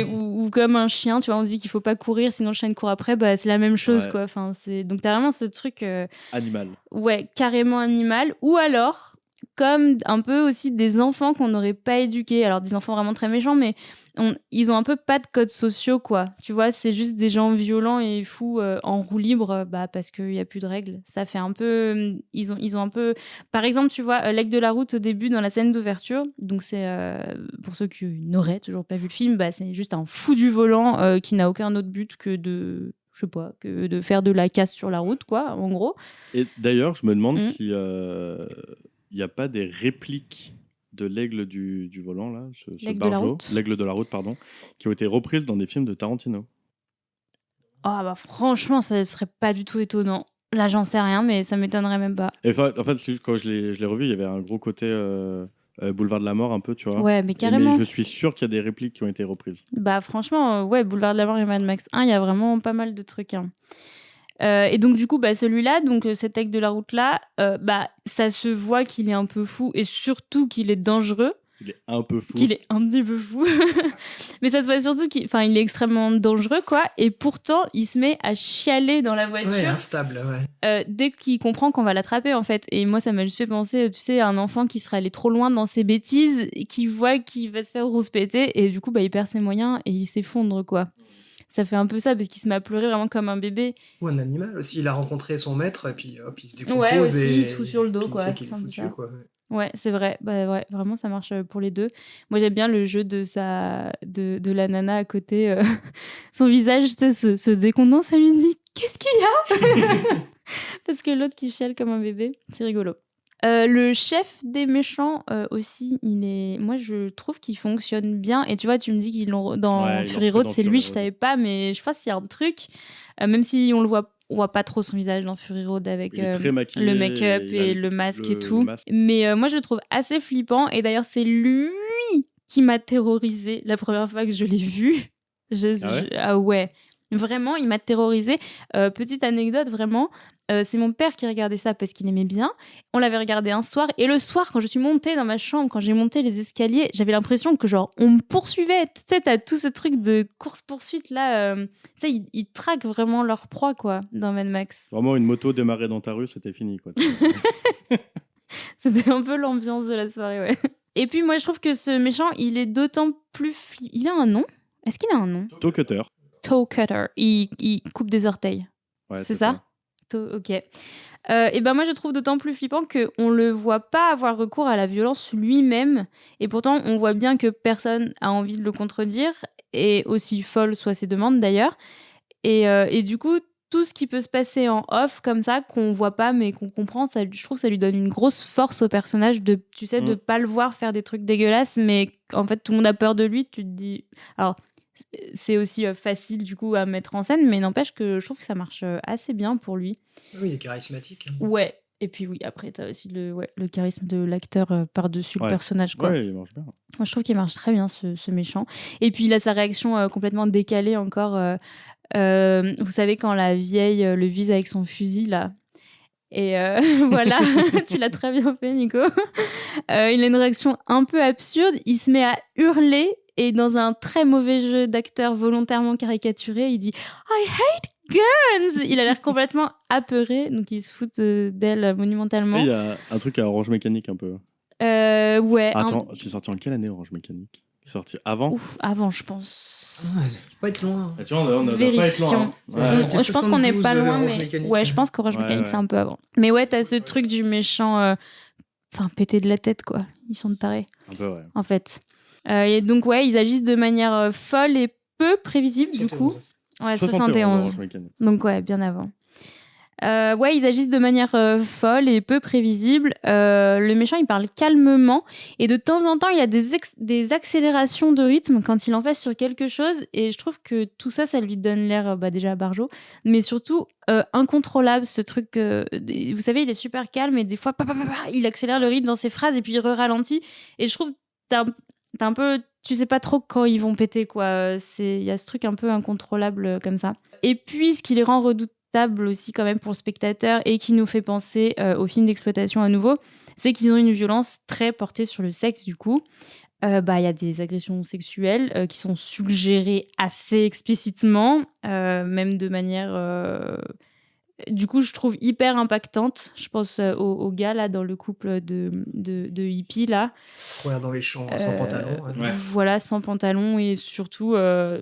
Speaker 2: ou comme un chien, tu vois, on se dit qu'il faut pas courir, sinon le chien court après, c'est la même chose, quoi. Enfin, donc t'as vraiment ce truc...
Speaker 1: Animal.
Speaker 2: Ouais, carrément animal. Ou alors, comme un peu aussi des enfants qu'on n'aurait pas éduqués. Alors, des enfants vraiment très méchants, mais ils ont un peu pas de codes sociaux, quoi. Tu vois, c'est juste des gens violents et fous en roue libre, parce qu'il n'y a plus de règles. Ça fait un peu... Ils ont un peu... Par exemple, tu vois, l'aigle de la route au début, dans la scène d'ouverture, donc c'est... pour ceux qui n'auraient toujours pas vu le film, c'est juste un fou du volant qui n'a aucun autre but que de... Je sais pas, que de faire de la casse sur la route, quoi, en gros.
Speaker 1: Et d'ailleurs, je me demande si il n'y a pas des répliques de l'aigle du volant, là,
Speaker 2: l'aigle de la route.
Speaker 1: L'aigle de la route, pardon, qui ont été reprises dans des films de Tarantino.
Speaker 2: Ah franchement, ça serait pas du tout étonnant. Là, j'en sais rien, mais ça m'étonnerait même pas.
Speaker 1: Et en fait, quand je l'ai revu, il y avait un gros côté Boulevard de la Mort un peu, tu vois.
Speaker 2: Ouais, mais carrément.
Speaker 1: Mais je suis sûr qu'il y a des répliques qui ont été reprises.
Speaker 2: Franchement, Boulevard de la Mort et Mad Max 1, il y a vraiment pas mal de trucs. Et donc du coup, celui-là, donc cet aigle de la route là, ça se voit qu'il est un peu fou et surtout qu'il est dangereux.
Speaker 1: Il est un peu fou.
Speaker 2: Qu'il est un petit peu fou. Mais ça se voit surtout qu'il est extrêmement dangereux, quoi. Et pourtant, il se met à chialer dans la voiture.
Speaker 3: Ouais, instable, ouais.
Speaker 2: Dès qu'il comprend qu'on va l'attraper, en fait. Et moi, ça m'a juste fait penser, tu sais, à un enfant qui serait allé trop loin dans ses bêtises, qui voit qu'il va se faire rouspéter, et du coup, il perd ses moyens et il s'effondre, quoi. Ça fait un peu ça, parce qu'il se met à pleurer vraiment comme un bébé.
Speaker 3: Ou un animal aussi. Il a rencontré son maître, et puis hop, il se décompose.
Speaker 2: Ouais, aussi,
Speaker 3: et
Speaker 2: il se fout sur le dos, quoi.
Speaker 3: Il sait qu'il est foutu, quoi.
Speaker 2: Ouais, c'est vrai. Ouais, vraiment, ça marche pour les deux. Moi, j'aime bien le jeu de la nana à côté. Son visage se décondense, elle lui dit « Qu'est-ce qu'il y a ?» Parce que l'autre qui chiale comme un bébé, c'est rigolo. Le chef des méchants aussi, moi je trouve qu'il fonctionne bien. Et tu vois, tu me dis qu'ils l'ont dans Fury Road, c'est lui, je savais pas, mais je pense qu'il y a un truc. Même si on voit pas trop son visage dans Fury Road avec le make-up et le masque et tout. Mais moi je le trouve assez flippant. Et d'ailleurs, c'est lui qui m'a terrorisée la première fois que je l'ai vu. Ah ouais. Vraiment, il m'a terrorisée. Petite anecdote, vraiment, c'est mon père qui regardait ça parce qu'il aimait bien. On l'avait regardé un soir, et le soir, quand je suis montée dans ma chambre, quand j'ai monté les escaliers, j'avais l'impression que genre on me poursuivait. Tu sais, t'as tout ce truc de course-poursuite là. Tu sais, ils traquent vraiment leur proie, quoi, dans Mad Max.
Speaker 1: Vraiment, une moto démarrée dans ta rue, c'était fini, quoi.
Speaker 2: C'était un peu l'ambiance de la soirée, ouais. Et puis moi, je trouve que ce méchant, il est d'autant plus... Il a un nom? Est-ce qu'il a un nom?
Speaker 1: Toe Cutter.
Speaker 2: Toe Cutter. Il coupe des orteils.
Speaker 1: Ouais,
Speaker 2: c'est ça? Ok. Et ben moi, je trouve d'autant plus flippant qu'on le voit pas avoir recours à la violence lui-même. Et pourtant, on voit bien que personne a envie de le contredire. Et aussi folles soient ses demandes, d'ailleurs. Et du coup, tout ce qui peut se passer en off comme ça, qu'on voit pas mais qu'on comprend, ça, je trouve que ça lui donne une grosse force au personnage de, tu sais, de pas le voir faire des trucs dégueulasses, mais en fait tout le monde a peur de lui. Tu te dis, alors c'est aussi facile du coup à mettre en scène, mais n'empêche que je trouve que ça marche assez bien pour lui.
Speaker 3: Oui, il est charismatique.
Speaker 2: Ouais. Et puis oui, après t'as aussi le charisme de l'acteur par-dessus le personnage, quoi.
Speaker 1: Ouais, il marche bien.
Speaker 2: Moi, je trouve qu'il marche très bien ce méchant. Et puis il a sa réaction complètement décalée encore. Vous savez, quand la vieille le vise avec son fusil, là. Et voilà, tu l'as très bien fait, Nico. Il a une réaction un peu absurde. Il se met à hurler et dans un très mauvais jeu d'acteur volontairement caricaturé, il dit « I hate guns !» Il a l'air complètement apeuré, donc il se fout d'elle monumentalement.
Speaker 1: Il y a un truc à Orange Mécanique un peu.
Speaker 2: Ouais.
Speaker 1: Attends, c'est sorti en quelle année Orange Mécanique? C'est sorti avant?
Speaker 2: Ouf, avant, je pense.
Speaker 3: Ah, pas être loin.
Speaker 1: Tu vois, on a
Speaker 2: Vérifions.
Speaker 1: pas être loin, hein.
Speaker 2: Je pense qu'on n'est pas loin, mais
Speaker 3: Mécanique,
Speaker 2: ouais, je pense qu'Orange Mécanique c'est un peu avant. Mais ouais, t'as ce truc du méchant, enfin pété de la tête, quoi. Ils sont tarés.
Speaker 1: Un peu, ouais.
Speaker 2: En fait. Et donc ouais, ils agissent de manière folle et peu prévisible, du coup. Ouais, 71. Donc ouais, bien avant. Ouais, ils agissent de manière folle et peu prévisible. Le méchant, il parle calmement. Et de temps en temps, il y a des accélérations de rythme quand il en fait sur quelque chose. Et je trouve que tout ça, ça lui donne l'air déjà barjo. Mais surtout, incontrôlable, ce truc. Vous savez, il est super calme et des fois, il accélère le rythme dans ses phrases et puis il ralentit. Et je trouve que t'as un peu... Tu sais pas trop quand ils vont péter, quoi. Il y a ce truc un peu incontrôlable comme ça. Et puis, ce qui les rend redoutables aussi quand même pour le spectateur et qui nous fait penser au film d'exploitation à nouveau, c'est qu'ils ont une violence très portée sur le sexe du coup. Il y a des agressions sexuelles qui sont suggérées assez explicitement, même de manière... Du coup, je trouve hyper impactante. Je pense au gars là dans le couple de hippies là.
Speaker 3: Ouais, dans les champs sans pantalon.
Speaker 1: Ouais.
Speaker 2: Voilà, sans pantalon et surtout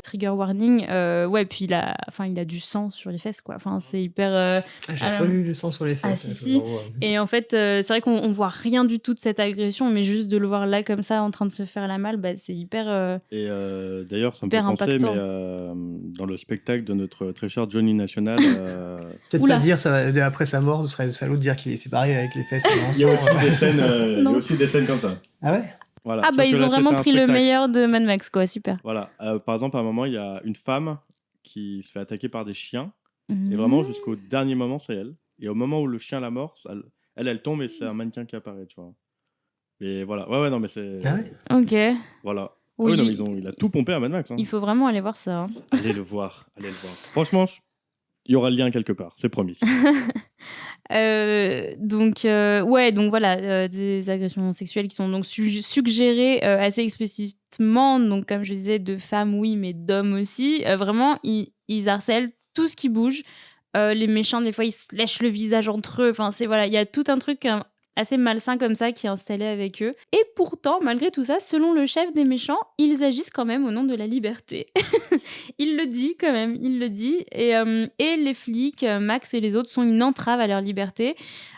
Speaker 2: trigger warning. Ouais, puis il a du sang sur les fesses quoi. Enfin, c'est hyper.
Speaker 3: J'ai pas eu le sang sur les fesses.
Speaker 2: Ah si. Et en fait, c'est vrai qu'on voit rien du tout de cette agression, mais juste de le voir là comme ça en train de se faire la malle, c'est hyper.
Speaker 1: Et d'ailleurs, ça me fait penser, mais dans le spectacle de notre très cher Johnny National.
Speaker 3: Peut-être pas dire ça, après sa mort, ce serait salaud de dire qu'il est séparé avec les fesses.
Speaker 1: Il y a aussi des scènes, comme ça.
Speaker 3: Ah ouais?
Speaker 1: Voilà.
Speaker 2: Ah ils ont vraiment pris le meilleur de Mad Max, quoi, super.
Speaker 1: Voilà. Par exemple, à un moment, il y a une femme qui se fait attaquer par des chiens. Et vraiment, jusqu'au dernier moment, c'est elle. Et au moment où le chien la mord, elle tombe et c'est un mannequin qui apparaît, tu vois. Et voilà. Ouais, non, mais c'est...
Speaker 3: Ah ouais?
Speaker 2: Ok.
Speaker 1: Voilà.
Speaker 2: Oui,
Speaker 1: non, mais il a tout pompé à Mad Max. Hein.
Speaker 2: Il faut vraiment aller voir ça. Hein.
Speaker 1: Allez le voir. Franchement, il y aura le lien quelque part, c'est promis.
Speaker 2: Donc voilà, des agressions sexuelles qui sont donc suggérées assez explicitement, donc comme je disais, de femmes, oui, mais d'hommes aussi. Vraiment, ils harcèlent tout ce qui bouge. Les méchants, des fois, ils se lèchent le visage entre eux. Enfin, il y a tout un truc assez malsain comme ça qui est installé avec eux. Et pourtant, malgré tout ça, selon le chef des méchants, ils agissent quand même au nom de la liberté. Il le dit quand même, il le dit. Et les flics, Max et les autres, sont une entrave à leur liberté.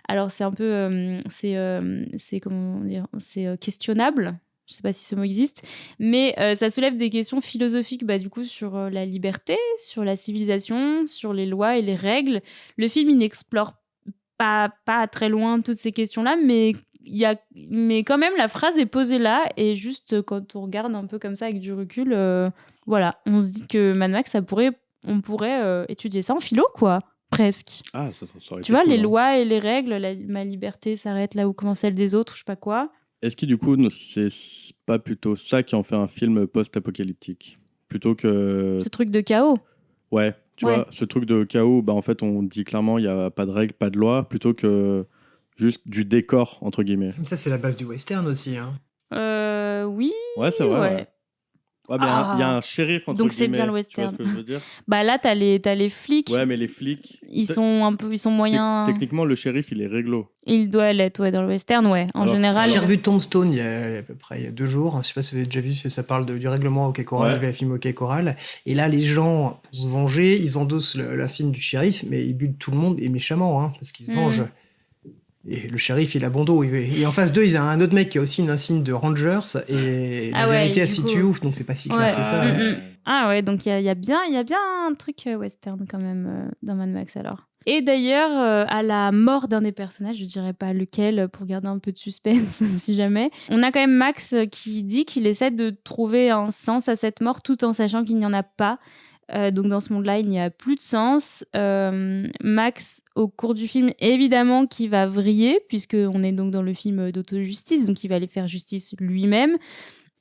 Speaker 2: Alors c'est un peu, c'est comment dire, c'est questionnable. Je sais pas si ce mot existe, mais ça soulève des questions philosophiques du coup sur la liberté, sur la civilisation, sur les lois et les règles. Le film, il n'explore pas très loin toutes ces questions-là, mais quand même la phrase est posée là, et juste quand on regarde un peu comme ça avec du recul, voilà, on se dit que Mad Max, on pourrait étudier ça en philo, quoi, presque.
Speaker 1: Ah, ça aurait
Speaker 2: tu vois,
Speaker 1: cool,
Speaker 2: les lois et les règles, ma liberté s'arrête là où commence celle des autres, je sais pas quoi.
Speaker 1: Est-ce que du coup, c'est pas plutôt ça qui en fait un film post-apocalyptique plutôt que...
Speaker 2: Ce truc de chaos.
Speaker 1: Ouais, tu
Speaker 2: Ouais.
Speaker 1: vois, ce truc de chaos, bah, en fait, on dit clairement, il n'y a pas de règles, pas de loi, plutôt que juste du décor, entre guillemets.
Speaker 3: Comme ça, c'est la base du western aussi. Hein.
Speaker 2: Oui,
Speaker 1: Ouais, c'est vrai, ouais.
Speaker 2: ouais.
Speaker 1: Ouais, mais il y a
Speaker 2: Ah,
Speaker 1: un shérif, entre
Speaker 2: donc c'est bien
Speaker 1: guillemets.
Speaker 2: le
Speaker 1: Tu vois ce
Speaker 2: western.
Speaker 1: que je veux dire?
Speaker 2: Bah là, t'as les flics.
Speaker 1: Ouais, mais les flics.
Speaker 2: Ils sont moyens.
Speaker 1: Techniquement, le shérif, il est réglo.
Speaker 2: Il doit l'être, ouais, dans le western, ouais. En général.
Speaker 3: J'ai revu Tombstone il y a à peu près 2 jours. Je sais pas si vous avez déjà vu, ça parle du règlement au Quai Coral,
Speaker 1: Ouais.
Speaker 3: le film au Quai Coral. Et là, les gens, pour se venger, ils endossent l'insigne du shérif, mais ils butent tout le monde et méchamment, hein, parce qu'ils se vengent. Et le shérif, il a bon dos. Et en face d'eux, il y a un autre mec qui a aussi une insigne de Rangers. Et
Speaker 2: Ah
Speaker 3: la
Speaker 2: ouais,
Speaker 3: vérité, elle
Speaker 2: du
Speaker 3: se
Speaker 2: coup-
Speaker 3: situe où? Donc c'est pas si clair
Speaker 2: Ouais.
Speaker 3: que ça.
Speaker 2: Ah ouais, donc il y a bien un truc western quand même dans Mad Max alors. Et d'ailleurs, à la mort d'un des personnages, je dirais pas lequel pour garder un peu de suspense si jamais, on a quand même Max qui dit qu'il essaie de trouver un sens à cette mort tout en sachant qu'il n'y en a pas. Donc dans ce monde-là, il n'y a plus de sens. Max, au cours du film, évidemment, qui va vriller, puisqu'on est donc dans le film d'auto-justice, donc il va aller faire justice lui-même.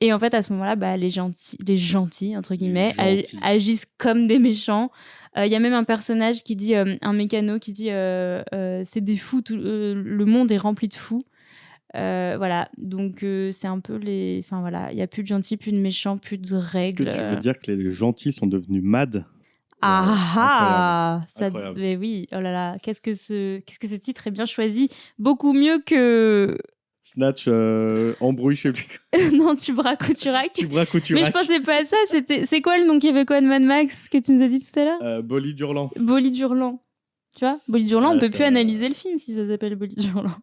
Speaker 2: Et en fait, à ce moment-là, bah, les gentils, entre guillemets, agissent comme des méchants. Il y a même un personnage qui dit, un mécano qui dit c'est des fous, le monde est rempli de fous. Voilà, donc c'est un peu les. Enfin voilà, il n'y a plus de gentils, plus de méchants, plus de
Speaker 1: Est-ce que
Speaker 2: règles.
Speaker 1: tu veux dire que les gentils sont devenus mad?
Speaker 2: Ah,
Speaker 1: Incroyable.
Speaker 2: mais oui, oh là là, qu'est-ce que ce titre est bien choisi, beaucoup mieux que
Speaker 1: Snatch, embrouille, je sais plus.
Speaker 2: non, tu braques ou tu raques.
Speaker 1: Tu braques ou tu
Speaker 2: Mais je
Speaker 1: raques.
Speaker 2: pensais pas à ça. C'est quoi le nom québécois de Mad Max que tu nous as dit tout à l'heure?
Speaker 1: Bolide hurlant.
Speaker 2: Bolide hurlant. Tu vois, Bolide hurlant,
Speaker 1: Ouais,
Speaker 2: on peut
Speaker 1: c'est
Speaker 2: plus
Speaker 1: vrai.
Speaker 2: analyser le film si ça s'appelle Bolide hurlant.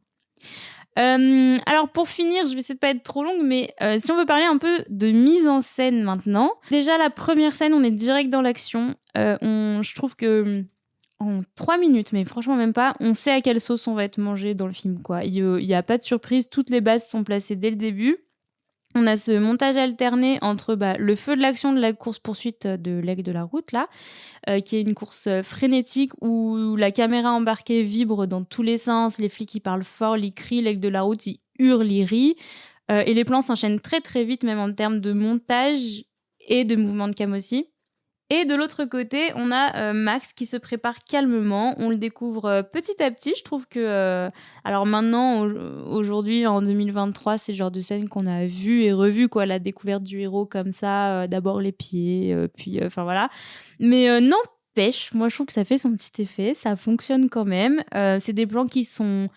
Speaker 2: Alors pour finir, je vais essayer de pas être trop longue, mais si on veut parler un peu de mise en scène maintenant. Déjà la première scène, on est direct dans l'action. Je trouve que en 3 minutes, mais franchement même pas, on sait à quelle sauce on va être mangé dans le film, quoi. Il y a pas de surprise, toutes les bases sont placées dès le début. On a ce montage alterné entre le feu de l'action de la course-poursuite de l'aigle de la route, là, qui est une course frénétique où la caméra embarquée vibre dans tous les sens, les flics ils parlent fort, ils crient, l'aigle de la route il hurle, il rit, et les plans s'enchaînent très très vite, même en termes de montage et de mouvement de cam aussi. Et de l'autre côté, on a Max qui se prépare calmement. On le découvre petit à petit. Je trouve que... alors maintenant, aujourd'hui, en 2023, c'est le genre de scène qu'on a vu et revu, quoi. La découverte du héros comme ça. D'abord les pieds, puis... Enfin, voilà. Mais n'empêche, moi, je trouve que ça fait son petit effet. Ça fonctionne quand même. C'est des plans qui sont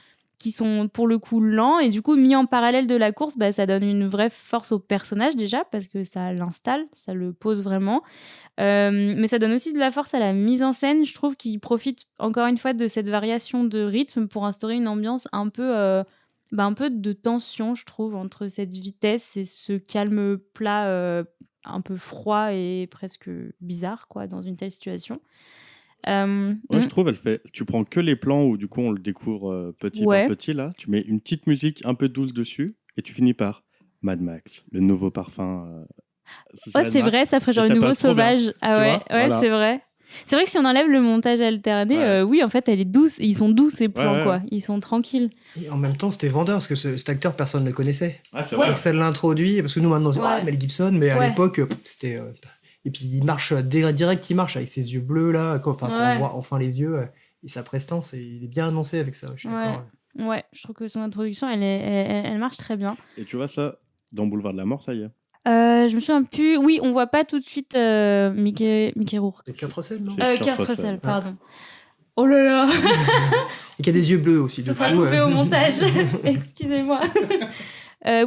Speaker 2: pour le coup lents et du coup mis en parallèle de la course, ça donne une vraie force au personnage déjà parce que ça l'installe, ça le pose vraiment. Mais ça donne aussi de la force à la mise en scène. Je trouve qu'il profite encore une fois de cette variation de rythme pour instaurer une ambiance un peu de tension, je trouve, entre cette vitesse et ce calme plat un peu froid et presque bizarre, quoi, dans une telle situation.
Speaker 1: Ouais, je trouve, elle fait. Tu prends que les plans où du coup on le découvre petit
Speaker 2: Ouais.
Speaker 1: par petit là. Tu mets une petite musique un peu douce dessus et tu finis par Mad Max, le nouveau parfum.
Speaker 2: Oh, c'est vrai, ça ferait genre
Speaker 1: Et
Speaker 2: le
Speaker 1: ça
Speaker 2: nouveau
Speaker 1: passe trop bien,
Speaker 2: sauvage. Ah
Speaker 1: tu
Speaker 2: ouais,
Speaker 1: vois,
Speaker 2: ouais,
Speaker 1: voilà.
Speaker 2: c'est vrai. C'est vrai que si on enlève le montage alterné,
Speaker 1: Ouais.
Speaker 2: oui, en fait, elle est douce. Ils sont doux ces plans,
Speaker 1: ouais.
Speaker 2: quoi. Ils sont tranquilles.
Speaker 3: Et en même temps, c'était vendeur parce que cet acteur, personne ne le connaissait.
Speaker 1: Ah, c'est
Speaker 3: Donc ça l'introduit, parce que nous maintenant, on se dit,
Speaker 2: Ouais.
Speaker 3: ah, Mel Gibson, mais à
Speaker 2: Ouais.
Speaker 3: l'époque, c'était. Et puis il marche direct, il marche avec ses yeux bleus là, enfin, quand
Speaker 2: Ouais.
Speaker 3: on voit enfin les yeux, et sa prestance, et il est bien annoncé avec ça, je suis d'accord.
Speaker 2: Ouais, je trouve que son introduction, elle marche très bien.
Speaker 1: Et tu vois ça dans Boulevard de la Mort, ça y est.
Speaker 2: Je me souviens plus. Oui, on voit pas tout de suite Mickey Rourke.
Speaker 3: C'est Kurt Russell, non?
Speaker 1: C'est
Speaker 2: Kurt
Speaker 1: Kurt
Speaker 2: Russell,
Speaker 1: Russell.
Speaker 2: pardon. Oh là là,
Speaker 3: Et qui a des yeux bleus aussi.
Speaker 2: ça
Speaker 3: du
Speaker 2: sera
Speaker 3: coup,
Speaker 2: coupé au montage. Excusez-moi.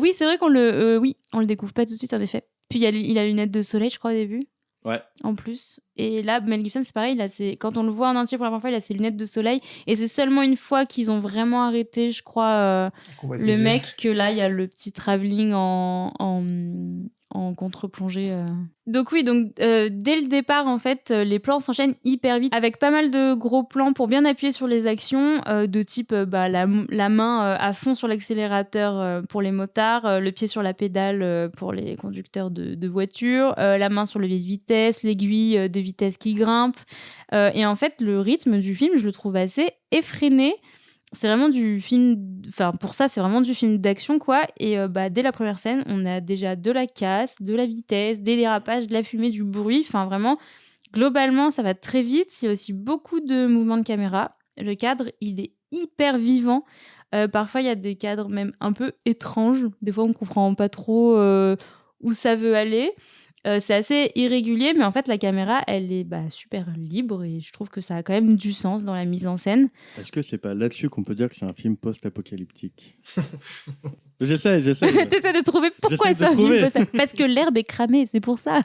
Speaker 2: Oui, c'est vrai qu'on le découvre pas tout de suite, en effet. Puis il a lunettes de soleil, je crois, au début.
Speaker 1: Ouais.
Speaker 2: En plus. Et là, Mel Gibson, c'est pareil. Quand on le voit en entier pour la première fois, il a ses lunettes de soleil. Et c'est seulement une fois qu'ils ont vraiment arrêté, je crois,
Speaker 3: qu'on voit ses
Speaker 2: le
Speaker 3: yeux.
Speaker 2: mec, que là, il y a le petit travelling en contre-plongée. Donc oui, dès le départ, en fait, les plans s'enchaînent hyper vite, avec pas mal de gros plans pour bien appuyer sur les actions, de type la main à fond sur l'accélérateur pour les motards, le pied sur la pédale pour les conducteurs de voitures, la main sur le levier de vitesse, l'aiguille de vitesse qui grimpe. Et en fait, le rythme du film, je le trouve assez effréné. C'est vraiment du film... Enfin, pour ça, c'est vraiment du film d'action, quoi. Et dès la première scène, on a déjà de la casse, de la vitesse, des dérapages, de la fumée, du bruit. Enfin, vraiment, Globalement, ça va très vite. Il y a aussi beaucoup de mouvements de caméra. Le cadre, il est hyper vivant. Parfois, il y a des cadres même un peu étranges. Des fois, on ne comprend pas trop où ça veut aller. C'est assez irrégulier, mais en fait, la caméra, elle est super libre et je trouve que ça a quand même du sens dans la mise en scène.
Speaker 1: Est-ce que c'est pas là-dessus qu'on peut dire que c'est un film post-apocalyptique? J'essaie.
Speaker 2: T'essaies de trouver pourquoi
Speaker 1: J'essaie
Speaker 2: c'est
Speaker 1: de
Speaker 2: un film
Speaker 1: trouver.
Speaker 2: post parce que l'herbe est cramée, c'est pour ça.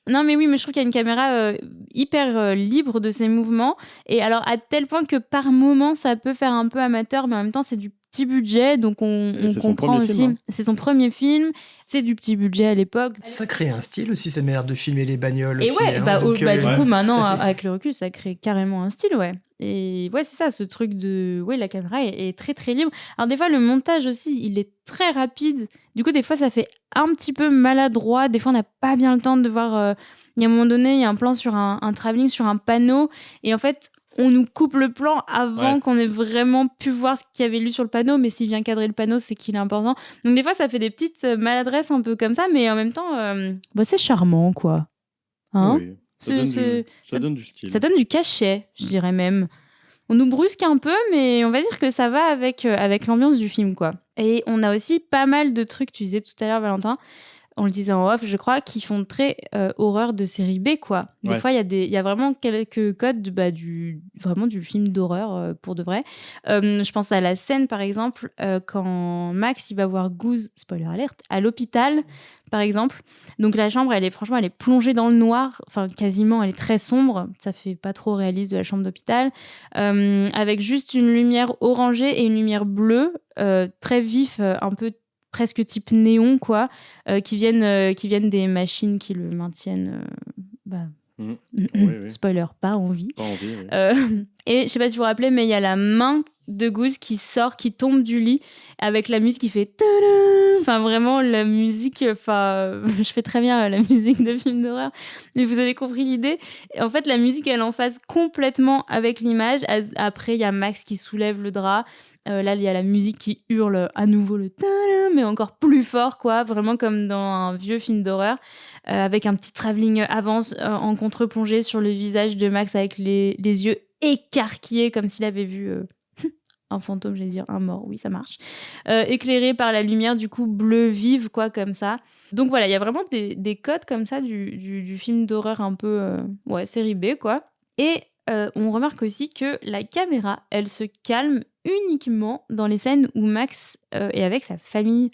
Speaker 2: Non, mais oui, mais je trouve qu'il y a une caméra hyper libre de ses mouvements. Et alors, à tel point que par moment, ça peut faire un peu amateur, mais en même temps, c'est du petit budget, donc on
Speaker 1: C'est son
Speaker 2: comprend
Speaker 1: premier
Speaker 2: aussi.
Speaker 1: film, hein.
Speaker 2: C'est son premier film, c'est du petit budget à l'époque.
Speaker 3: Ça crée un style aussi, cette manière de filmer les bagnoles.
Speaker 2: Et
Speaker 3: aussi,
Speaker 2: ouais,
Speaker 3: hein, donc,
Speaker 2: du
Speaker 1: ouais,
Speaker 2: coup, maintenant,
Speaker 3: ça fait-
Speaker 2: avec le recul, ça crée carrément un style, ouais. Et ouais, c'est ça, ce truc de... Ouais, la caméra est très, très libre. Alors, des fois, le montage aussi, il est très rapide. Du coup, des fois, ça fait un petit peu maladroit. Des fois, on n'a pas bien le temps de voir... Il y a un moment donné, il y a un plan sur un travelling, sur un panneau. Et en fait, on nous coupe le plan avant
Speaker 1: Ouais.
Speaker 2: qu'on ait vraiment pu voir ce qu'il y avait lu sur le panneau. Mais s'il vient cadrer le panneau, c'est qu'il est important. Donc, des fois, ça fait des petites maladresses un peu comme ça. Mais en même temps, c'est charmant, quoi. Hein?
Speaker 1: Oui. Ça donne du style.
Speaker 2: Ça donne du cachet, je dirais même. On nous brusque un peu, mais on va dire que ça va avec l'ambiance du film, quoi. Et on a aussi pas mal de trucs, tu disais tout à l'heure, Valentin, on le disait en off, je crois, qui font très horreur de série B, quoi. Des
Speaker 1: Ouais.
Speaker 2: fois, il y a vraiment quelques codes vraiment du film d'horreur, pour de vrai. Je pense à la scène, par exemple, quand Max, il va voir Goose, spoiler alert, à l'hôpital, par exemple. Donc la chambre, elle est plongée dans le noir, enfin quasiment, elle est très sombre. Ça fait pas trop réaliste de la chambre d'hôpital, avec juste une lumière orangée et une lumière bleue, très vif, un peu presque type néon, quoi, qui viennent des machines qui le maintiennent.
Speaker 1: Oui.
Speaker 2: Spoiler, pas en vie.
Speaker 1: Pas envie. Oui.
Speaker 2: Et je sais pas si vous vous rappelez, mais il y a la main de Goose qui sort, qui tombe du lit, avec la musique qui fait tadam. Enfin, vraiment, la musique. Enfin, je fais très bien la musique de film d'horreur, mais vous avez compris l'idée. Et en fait, la musique, elle en phase complètement avec l'image. Après, il y a Max qui soulève le drap. Là, il y a la musique qui hurle à nouveau le tadam, mais encore plus fort, quoi. Vraiment comme dans un vieux film d'horreur, avec un petit travelling avance en contre-plongée sur le visage de Max avec les yeux écarquillés comme s'il avait vu un fantôme, j'allais dire un mort, oui ça marche, éclairé par la lumière du coup bleu vive, quoi, comme ça. Donc voilà, il y a vraiment des codes comme ça du film d'horreur un peu série B, quoi. Et on remarque aussi que la caméra, elle se calme uniquement dans les scènes où Max est avec sa famille.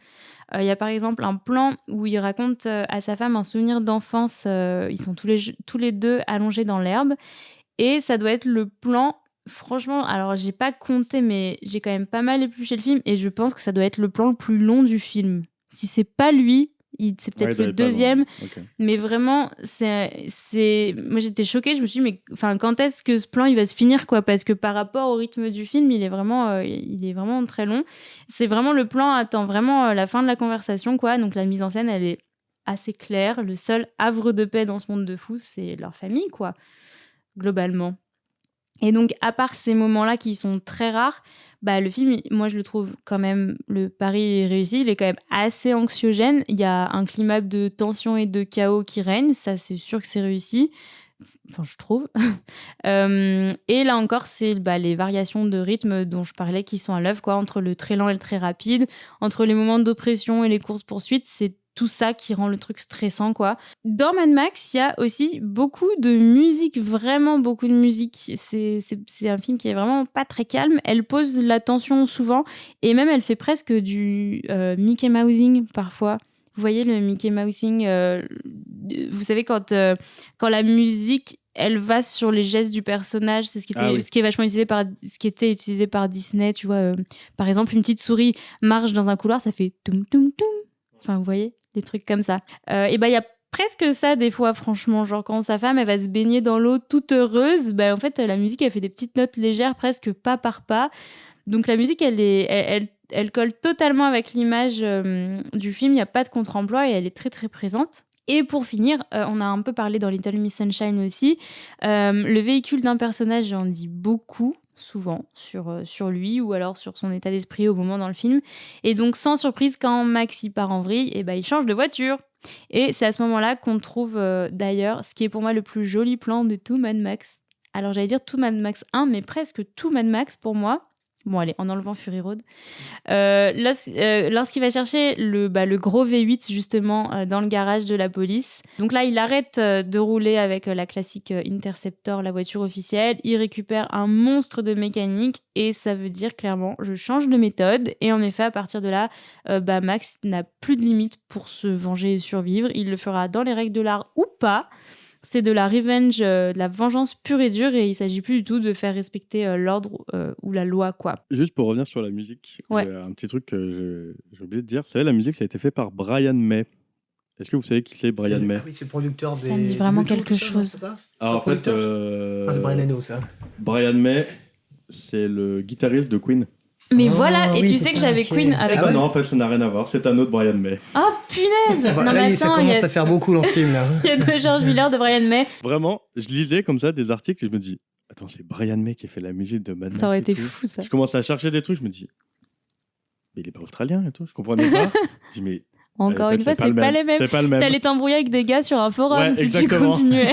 Speaker 2: Il y a par exemple un plan où il raconte à sa femme un souvenir d'enfance. Ils sont tous les deux allongés dans l'herbe. Et ça doit être le plan, franchement, alors j'ai pas compté, mais j'ai quand même pas mal épluché le film et je pense que ça doit être le plan le plus long du film. Si c'est pas lui, c'est peut-être
Speaker 1: Ouais,
Speaker 2: le
Speaker 1: il doit être pas loin.
Speaker 2: deuxième,
Speaker 1: Ok.
Speaker 2: mais vraiment, moi j'étais choquée, je me suis dit, mais enfin, quand est-ce que ce plan il va se finir, quoi? Parce que par rapport au rythme du film, il est vraiment très long. C'est vraiment le plan attend vraiment la fin de la conversation, quoi. Donc la mise en scène, elle est assez claire. Le seul havre de paix dans ce monde de fous, c'est leur famille, quoi, globalement. Et donc, à part ces moments-là qui sont très rares, le film, moi, je le trouve quand même, le pari est réussi, il est quand même assez anxiogène. Il y a un climat de tension et de chaos qui règne, ça, c'est sûr que c'est réussi. Enfin, je trouve. Et là encore, c'est les variations de rythme dont je parlais qui sont à l'œuvre, quoi, entre le très lent et le très rapide, entre les moments d'oppression et les courses-poursuites, c'est tout ça qui rend le truc stressant, quoi. Dans Mad Max, il y a aussi beaucoup de musique, vraiment beaucoup de musique. C'est un film qui est vraiment pas très calme. Elle pose l'attention souvent et même elle fait presque du Mickey Mousing parfois. Vous voyez le Mickey Mousing, vous savez quand la musique elle va sur les gestes du personnage, c'est ce qui est vachement utilisé ce qui était utilisé par Disney, tu vois. Par exemple, une petite souris marche dans un couloir, ça fait toum toum toum. Enfin, vous voyez, des trucs comme ça. Et il y a presque ça des fois, franchement. Genre, quand sa femme, elle va se baigner dans l'eau toute heureuse, en fait, la musique, elle fait des petites notes légères, presque pas par pas. Donc, la musique, elle colle totalement avec l'image du film. Il n'y a pas de contre-emploi et elle est très, très présente. Et pour finir, on a un peu parlé dans Little Miss Sunshine aussi. Le véhicule d'un personnage, j'en dis beaucoup, souvent, sur lui ou alors sur son état d'esprit au moment dans le film. Et donc, sans surprise, quand Max y part en vrille, il change de voiture. Et c'est à ce moment-là qu'on trouve d'ailleurs ce qui est pour moi le plus joli plan de tout Mad Max. Alors j'allais dire tout Mad Max 1, mais presque tout Mad Max pour moi. Bon allez, en enlevant Fury Road. Lorsqu'il va chercher le gros V8 justement dans le garage de la police. Donc là, il arrête de rouler avec la classique Interceptor, la voiture officielle. Il récupère un monstre de mécanique et ça veut dire clairement, je change de méthode. Et en effet, à partir de là, Max n'a plus de limite pour se venger et survivre. Il le fera dans les règles de l'art ou pas. C'est de la revenge, de la vengeance pure et dure, et il s'agit plus du tout de faire respecter l'ordre ou la loi, quoi.
Speaker 1: Juste pour revenir sur la musique,
Speaker 2: Ouais.
Speaker 1: j'ai un petit truc que j'ai oublié de dire. Vous savez, la musique, ça a été fait par Brian May. Est-ce que vous savez qui c'est Brian May?
Speaker 3: Oui, c'est le producteur des.
Speaker 2: Ça me dit vraiment
Speaker 3: du Metal,
Speaker 2: quelque
Speaker 3: tout ça,
Speaker 2: chose.
Speaker 3: non, c'est ça?
Speaker 1: Alors en
Speaker 3: pas
Speaker 1: fait,
Speaker 3: c'est Brian Eno, ça.
Speaker 1: Brian May, c'est le guitariste de Queen.
Speaker 2: Mais
Speaker 3: Ah,
Speaker 2: voilà, et
Speaker 3: oui,
Speaker 2: tu
Speaker 3: c'est
Speaker 2: sais que
Speaker 3: ça,
Speaker 2: j'avais
Speaker 3: ok.
Speaker 2: Queen avec...
Speaker 3: Ah ouais
Speaker 1: Non, en fait, ça n'a rien à voir. C'est un autre Brian May.
Speaker 2: Oh, punaise.
Speaker 3: Ah bah,
Speaker 2: Non,
Speaker 3: là,
Speaker 2: mais
Speaker 3: ça
Speaker 2: attends, il y
Speaker 3: commence
Speaker 2: a...
Speaker 3: à faire beaucoup dans ce film, là.
Speaker 2: il y a de George Miller, de Brian May.
Speaker 1: Vraiment, je lisais comme ça des articles et je me dis, attends, c'est Brian May qui a fait la musique de Mad Max.
Speaker 2: Ça aurait
Speaker 1: et
Speaker 2: été
Speaker 1: tout.
Speaker 2: fou, ça.
Speaker 1: Je commence à chercher des trucs, je me dis, mais il est pas australien et tout, je comprenais pas. Je dis, mais
Speaker 2: Encore
Speaker 1: en fait,
Speaker 2: une fois, c'est
Speaker 1: le
Speaker 2: pas
Speaker 1: même.
Speaker 2: les mêmes.
Speaker 1: C'est pas le même.
Speaker 2: T'allais t'embrouiller avec des gars sur un forum
Speaker 1: Ouais,
Speaker 2: si
Speaker 1: exactement.
Speaker 2: tu continuais.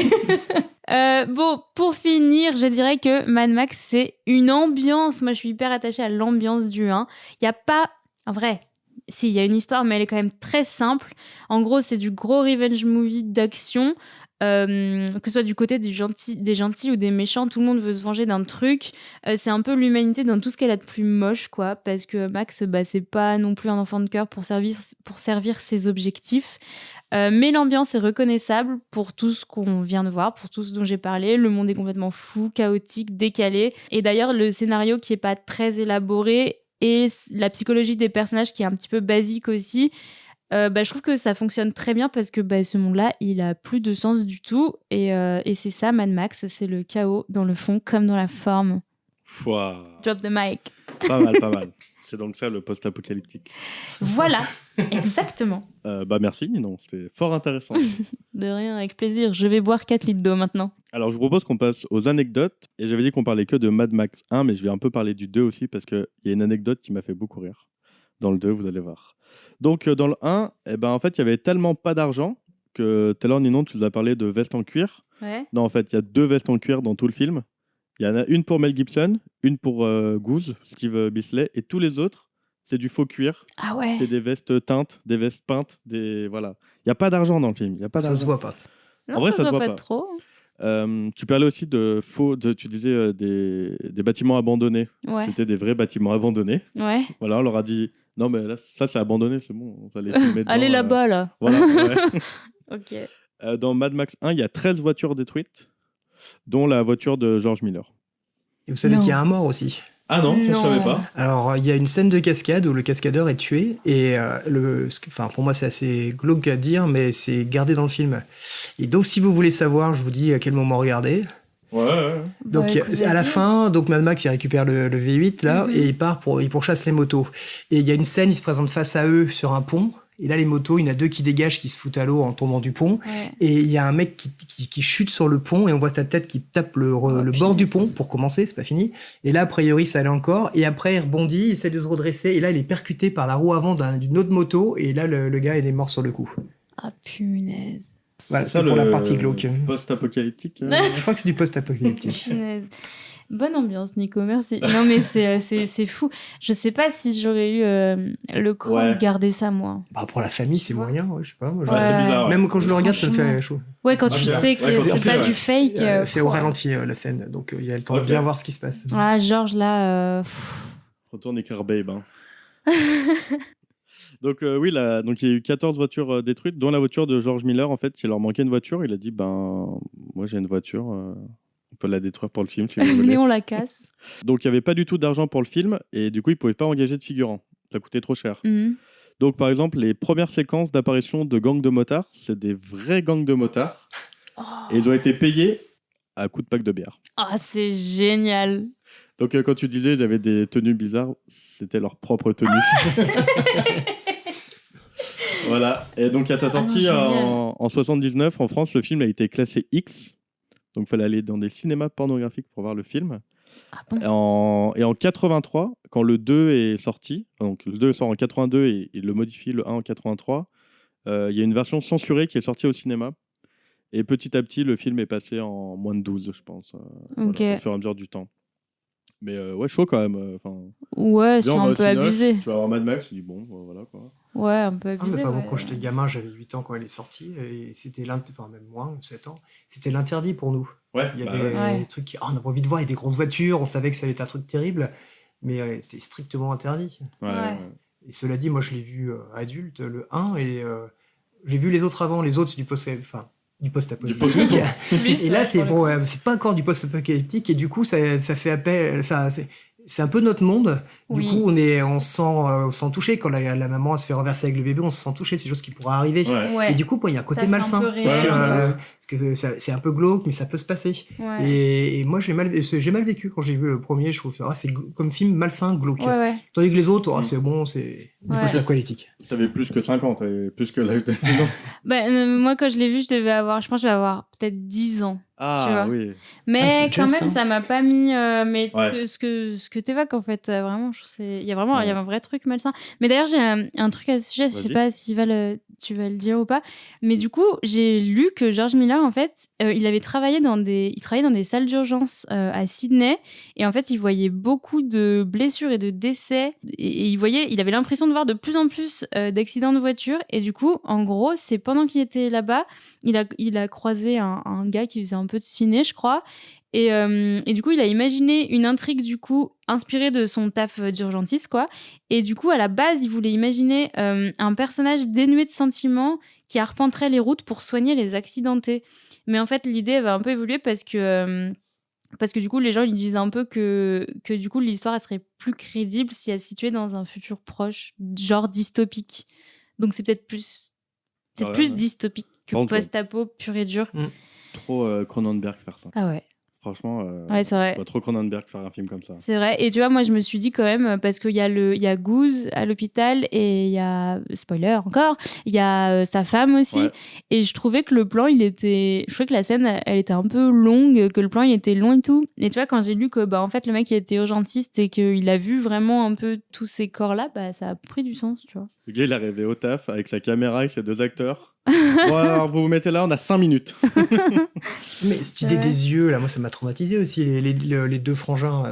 Speaker 2: Bon, pour finir, je dirais que Mad Max, c'est une ambiance. Moi, je suis hyper attachée à l'ambiance du 1. Il n'y a pas... En vrai, si, il y a une histoire, mais elle est quand même très simple. En gros, c'est du gros revenge movie d'action. Que ce soit du côté des gentils ou des méchants, tout le monde veut se venger d'un truc. C'est un peu l'humanité dans tout ce qu'elle a de plus moche, quoi. Parce que Max, c'est pas non plus un enfant de cœur pour servir ses objectifs. Mais l'ambiance est reconnaissable pour tout ce qu'on vient de voir, pour tout ce dont j'ai parlé. Le monde est complètement fou, chaotique, décalé. Et d'ailleurs, le scénario qui est pas très élaboré et la psychologie des personnages qui est un petit peu basique aussi, je trouve que ça fonctionne très bien parce que ce monde-là, il a plus de sens du tout. Et c'est ça, Mad Max, c'est le chaos dans le fond comme dans la forme.
Speaker 1: Ouah.
Speaker 2: Drop the mic.
Speaker 1: Pas mal, pas mal. C'est donc ça le post-apocalyptique.
Speaker 2: Voilà, exactement.
Speaker 1: Merci, Ninon, c'était fort intéressant.
Speaker 2: De rien, avec plaisir. Je vais boire 4 litres d'eau maintenant.
Speaker 1: Alors, je vous propose qu'on passe aux anecdotes. Et j'avais dit qu'on parlait que de Mad Max 1, mais je vais un peu parler du 2 aussi parce qu'il y a une anecdote qui m'a fait beaucoup rire. Dans le 2, vous allez voir. Donc, dans le 1, en fait, il y avait tellement pas d'argent que tout à l'heure, Ninon, tu nous as parlé de vestes en cuir.
Speaker 2: Ouais.
Speaker 1: Non, en fait, il y a 2 vestes en cuir dans tout le film. Il y en a une pour Mel Gibson, une pour Goose, Steve Bisley, et tous les autres, c'est du faux cuir.
Speaker 2: Ah ouais.
Speaker 1: C'est des vestes teintes, des vestes peintes, voilà. Il n'y a pas d'argent dans le film. Il y a pas
Speaker 3: Ça
Speaker 1: d'argent.
Speaker 3: se voit pas.
Speaker 2: Non,
Speaker 1: En vrai,
Speaker 2: ça
Speaker 1: ça
Speaker 2: se
Speaker 1: se
Speaker 2: voit
Speaker 1: voit
Speaker 2: pas
Speaker 1: pas.
Speaker 2: trop.
Speaker 1: Tu parlais aussi tu disais des bâtiments abandonnés.
Speaker 2: Ouais.
Speaker 1: C'était des vrais bâtiments abandonnés.
Speaker 2: Ouais.
Speaker 1: Voilà, on leur a dit non, mais là, ça c'est abandonné, c'est bon, on va les filmer dedans,
Speaker 2: Allez là-bas, là.
Speaker 1: Voilà, ouais.
Speaker 2: Ok.
Speaker 1: Dans Mad Max 1, il y a 13 voitures détruites, dont la voiture de George Miller.
Speaker 3: Et vous savez
Speaker 2: Non.
Speaker 3: qu'il y a un mort aussi.
Speaker 1: Ah non, ça je
Speaker 2: Non.
Speaker 1: savais pas.
Speaker 3: Alors, il y a une scène de cascade où le cascadeur est tué, et pour moi, c'est assez glauque à dire, mais c'est gardé dans le film. Et donc, si vous voulez savoir, je vous dis à quel moment regarder.
Speaker 1: Ouais.
Speaker 3: Donc,
Speaker 2: Bah, écoute,
Speaker 3: à la
Speaker 2: vas-y.
Speaker 3: fin, donc Mad Max, il récupère le V8, là, et il pourchasse les motos. Et il y a une scène, il se présente face à eux sur un pont, et là, les motos, il y en a 2 qui dégagent, qui se foutent à l'eau en tombant du pont.
Speaker 2: Ouais.
Speaker 3: Et il y a un mec qui chute sur le pont et on voit sa tête qui tape le bord du pont pour commencer, c'est pas fini. Et là, a priori, ça allait encore. Et après, il rebondit, il essaie de se redresser. Et là, il est percuté par la roue avant d'une autre moto. Et là, le gars, il est mort sur le coup.
Speaker 2: Ah, punaise.
Speaker 3: Voilà, c'est pour la partie glauque.
Speaker 1: Post-apocalyptique.
Speaker 3: Je crois que c'est du post-apocalyptique.
Speaker 2: Punaise. Bonne ambiance, Nico, merci. Non, mais c'est fou. Je sais pas si j'aurais eu le cran
Speaker 1: Ouais.
Speaker 2: de garder ça, moi.
Speaker 3: Bah, pour la famille, c'est moyen, ouais, je sais pas. Moi, je-
Speaker 1: Ouais, c'est bizarre. Ouais.
Speaker 3: Même quand je le regarde, ça me fait
Speaker 2: Franchement.
Speaker 3: chaud.
Speaker 2: Ouais, quand
Speaker 1: Ah,
Speaker 2: tu
Speaker 1: bien.
Speaker 2: sais que
Speaker 1: Ouais, quand
Speaker 2: c'est
Speaker 1: tu
Speaker 2: pas
Speaker 1: sais,
Speaker 2: du fake.
Speaker 3: C'est au ralenti, la scène. Donc, il y a le temps
Speaker 1: Ok.
Speaker 3: de bien voir ce qui se passe.
Speaker 2: Ah, Georges, là...
Speaker 1: Retourne écrire Babe. Hein. Donc donc il y a eu 14 voitures détruites, dont la voiture de George Miller. En fait, il leur manquait une voiture. Il a dit, moi j'ai une voiture, on peut la détruire pour le film si vous voulez.
Speaker 2: Venez, on la casse.
Speaker 1: Donc il n'y avait pas du tout d'argent pour le film et du coup ils ne pouvaient pas engager de figurants. Ça coûtait trop cher.
Speaker 2: Mhm.
Speaker 1: Donc par exemple, les premières séquences d'apparition de gangs de motards, c'est des vrais gangs de motards.
Speaker 2: Oh.
Speaker 1: Et ils ont été payés à coups de pack de bière.
Speaker 2: Ah, c'est génial.
Speaker 1: Donc quand tu disais ils avaient des tenues bizarres, c'était leur propre tenue. Voilà. Et donc à sa sortie
Speaker 2: génial.
Speaker 1: en 79, en France, le film a été classé X. Donc il fallait aller dans des cinémas pornographiques pour voir le film.
Speaker 2: Ah bon.
Speaker 1: Et en 83, quand le 2 est sorti, donc le 2 sort en 82 et il le modifie, le 1 en 83, Il y a une version censurée qui est sortie au cinéma. Et petit à petit, le film est passé en moins de 12, je pense,
Speaker 2: Ok.
Speaker 1: voilà, au fur et à mesure du temps. Mais ouais, chaud quand même.
Speaker 2: Ouais, c'est
Speaker 1: Bien,
Speaker 2: un peu
Speaker 1: Cinoche,
Speaker 2: abusé.
Speaker 1: Tu vas voir Mad Max, tu dis bon, voilà quoi.
Speaker 2: Ouais, un peu
Speaker 3: Ah, mais
Speaker 2: abusé.
Speaker 3: enfin, bon,
Speaker 2: Ouais.
Speaker 3: quand j'étais gamin, j'avais 8 ans quand elle est sortie, et c'était enfin même moins, 7 ans, c'était l'interdit pour nous.
Speaker 1: Ouais,
Speaker 3: Il y
Speaker 1: bah
Speaker 3: avait
Speaker 1: ouais.
Speaker 2: Ouais.
Speaker 3: des trucs qui, on avait envie de voir, il y a des grosses voitures, on savait que ça allait être un truc terrible, mais c'était strictement interdit.
Speaker 1: Ouais,
Speaker 2: Ouais.
Speaker 1: ouais.
Speaker 3: Et cela dit, moi je l'ai vu adulte, le 1, et j'ai vu les autres avant, les autres du
Speaker 1: Du
Speaker 3: post-apocalyptique.
Speaker 1: post-apo.
Speaker 3: Et là, c'est bon, c'est pas encore du post-apocalyptique, et du coup, ça fait appel, c'est un peu notre monde. Du
Speaker 2: Oui.
Speaker 3: coup, on se sent touché quand la maman elle se fait renverser avec le bébé, on se sent touché, c'est des choses qui pourraient arriver.
Speaker 1: Ouais.
Speaker 2: Ouais.
Speaker 3: Et du coup, il y a un
Speaker 2: Ça
Speaker 3: côté
Speaker 2: fait un
Speaker 3: malsain,
Speaker 2: peu
Speaker 3: parce
Speaker 1: réel,
Speaker 3: que c'est un peu glauque, mais ça peut se passer.
Speaker 2: Ouais.
Speaker 3: Et moi, j'ai mal vécu quand j'ai vu le premier. Je trouve c'est comme film malsain, glauque.
Speaker 2: Ouais, ouais.
Speaker 3: Tandis que les autres,
Speaker 1: Mm.
Speaker 3: c'est bon, c'est du
Speaker 2: Ouais.
Speaker 3: post-apocalyptique.
Speaker 1: T'avais plus que 50, et plus que l'âge de... Non.
Speaker 2: Moi, quand je l'ai vu, je pense que je vais avoir peut-être 10 ans. Tu
Speaker 1: Ah
Speaker 2: vois.
Speaker 1: oui.
Speaker 2: Mais
Speaker 3: c'est
Speaker 2: quand
Speaker 3: juste,
Speaker 2: même,
Speaker 3: hein.
Speaker 2: ça m'a pas mis. Mais
Speaker 1: Ouais.
Speaker 2: ce que t'évoques, en fait, vraiment, je sais. Il y a vraiment il y a
Speaker 1: Ouais.
Speaker 2: un vrai truc malsain. Mais d'ailleurs, j'ai un truc à ce sujet, je sais
Speaker 1: Vas-y.
Speaker 2: pas si tu vas le dire ou pas. Mais du coup, j'ai lu que George Miller, en fait, il travaillait dans des salles d'urgence à Sydney. Et en fait, il voyait beaucoup de blessures et de décès. Et il avait l'impression de voir de plus en plus d'accidents de voiture. Et du coup, en gros, c'est pendant qu'il était là-bas, il a croisé un gars qui faisait un peu de ciné, je crois. Et du coup, il a imaginé une intrigue, du coup, inspirée de son taf d'urgentiste, quoi. Et du coup, à la base, il voulait imaginer un personnage dénué de sentiments qui arpenterait les routes pour soigner les accidentés. Mais en fait, l'idée va un peu évoluer parce que du coup, les gens ils disent un peu que du coup, l'histoire elle serait plus crédible si elle se situait dans un futur proche, genre dystopique. Donc c'est peut-être plus
Speaker 1: Ah ouais.
Speaker 2: dystopique que
Speaker 1: Par contre,
Speaker 2: post-apo pur et dur.
Speaker 1: Trop Cronenberg faire ça.
Speaker 2: Ah ouais.
Speaker 1: Franchement,
Speaker 2: Ouais, c'est vrai.
Speaker 1: je vois trop Cronenberg faire un film comme ça.
Speaker 2: C'est vrai. Et tu vois, moi, je me suis dit quand même, parce qu'il y a Goose à l'hôpital et il y a, spoiler encore, il y a sa femme aussi.
Speaker 1: Ouais.
Speaker 2: Et je trouvais que le plan, je trouvais que la scène, elle était un peu longue, que le plan, il était long et tout. Et tu vois, quand j'ai lu que, en fait, le mec, il était urgentiste et qu'il a vu vraiment un peu tous ces corps-là, ça a pris du sens, tu vois.
Speaker 1: Le gars, il est arrivé au taf avec sa caméra et ses 2 acteurs. Bon, alors, vous vous mettez là, on a 5 minutes.
Speaker 3: Mais cette idée
Speaker 2: Ouais.
Speaker 3: des yeux, là, moi, ça m'a traumatisé aussi. Les deux frangins,